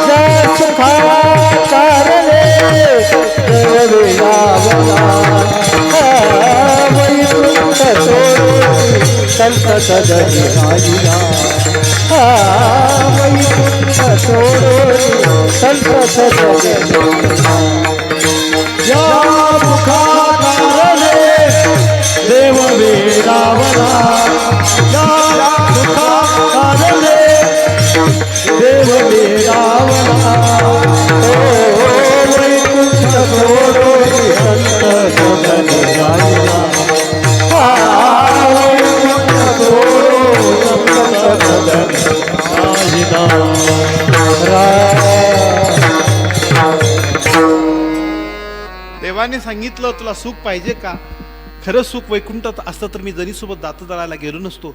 या सुखा कारणे देव वेडावला. वैकुंठ सोडोनी संत जगदाला. वैकुंठ सोडोनी संत जगदाला. या सुखा कारणे देव वेडावला. या सुखा कारणे देव वेडावला. वैकुंठ सोडोनी संत जगदाला. वैकुंठ सोडोनी संत जगदाला. देवाने सांगितलं तुला सुख पाहिजे का. खरं सुख वैकुंठात असतं तर मी जरीसोबत दात दळायला गेलो नसतो.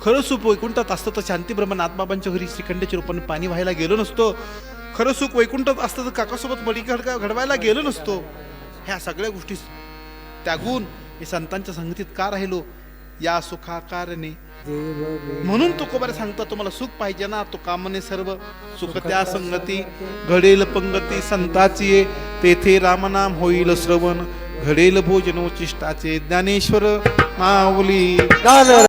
खरं सुख वैकुंठात असतं तर शांती ब्रह्म नाथबाबांच्या घरी श्रीखंडाच्या रूपाने पाणी व्हायला गेलो नसतो. खरं सुख वैकुंठात असतं तर काकासोबत मडी घडवायला गेलो नसतो. ह्या सगळ्या गोष्टी त्यागून मी संतांच्या संगतीत का राहिलो. या सुखाकारणे म्हणून तुकोबारे सांगता तुम्हाला सुख पाहिजे ना तो कामने सर्व सुख त्या संगती घडेल पंगती संताची तेथे रामनाम होईल श्रवण घडेल भोजन उचिष्टाचे ज्ञानेश्वर माऊली.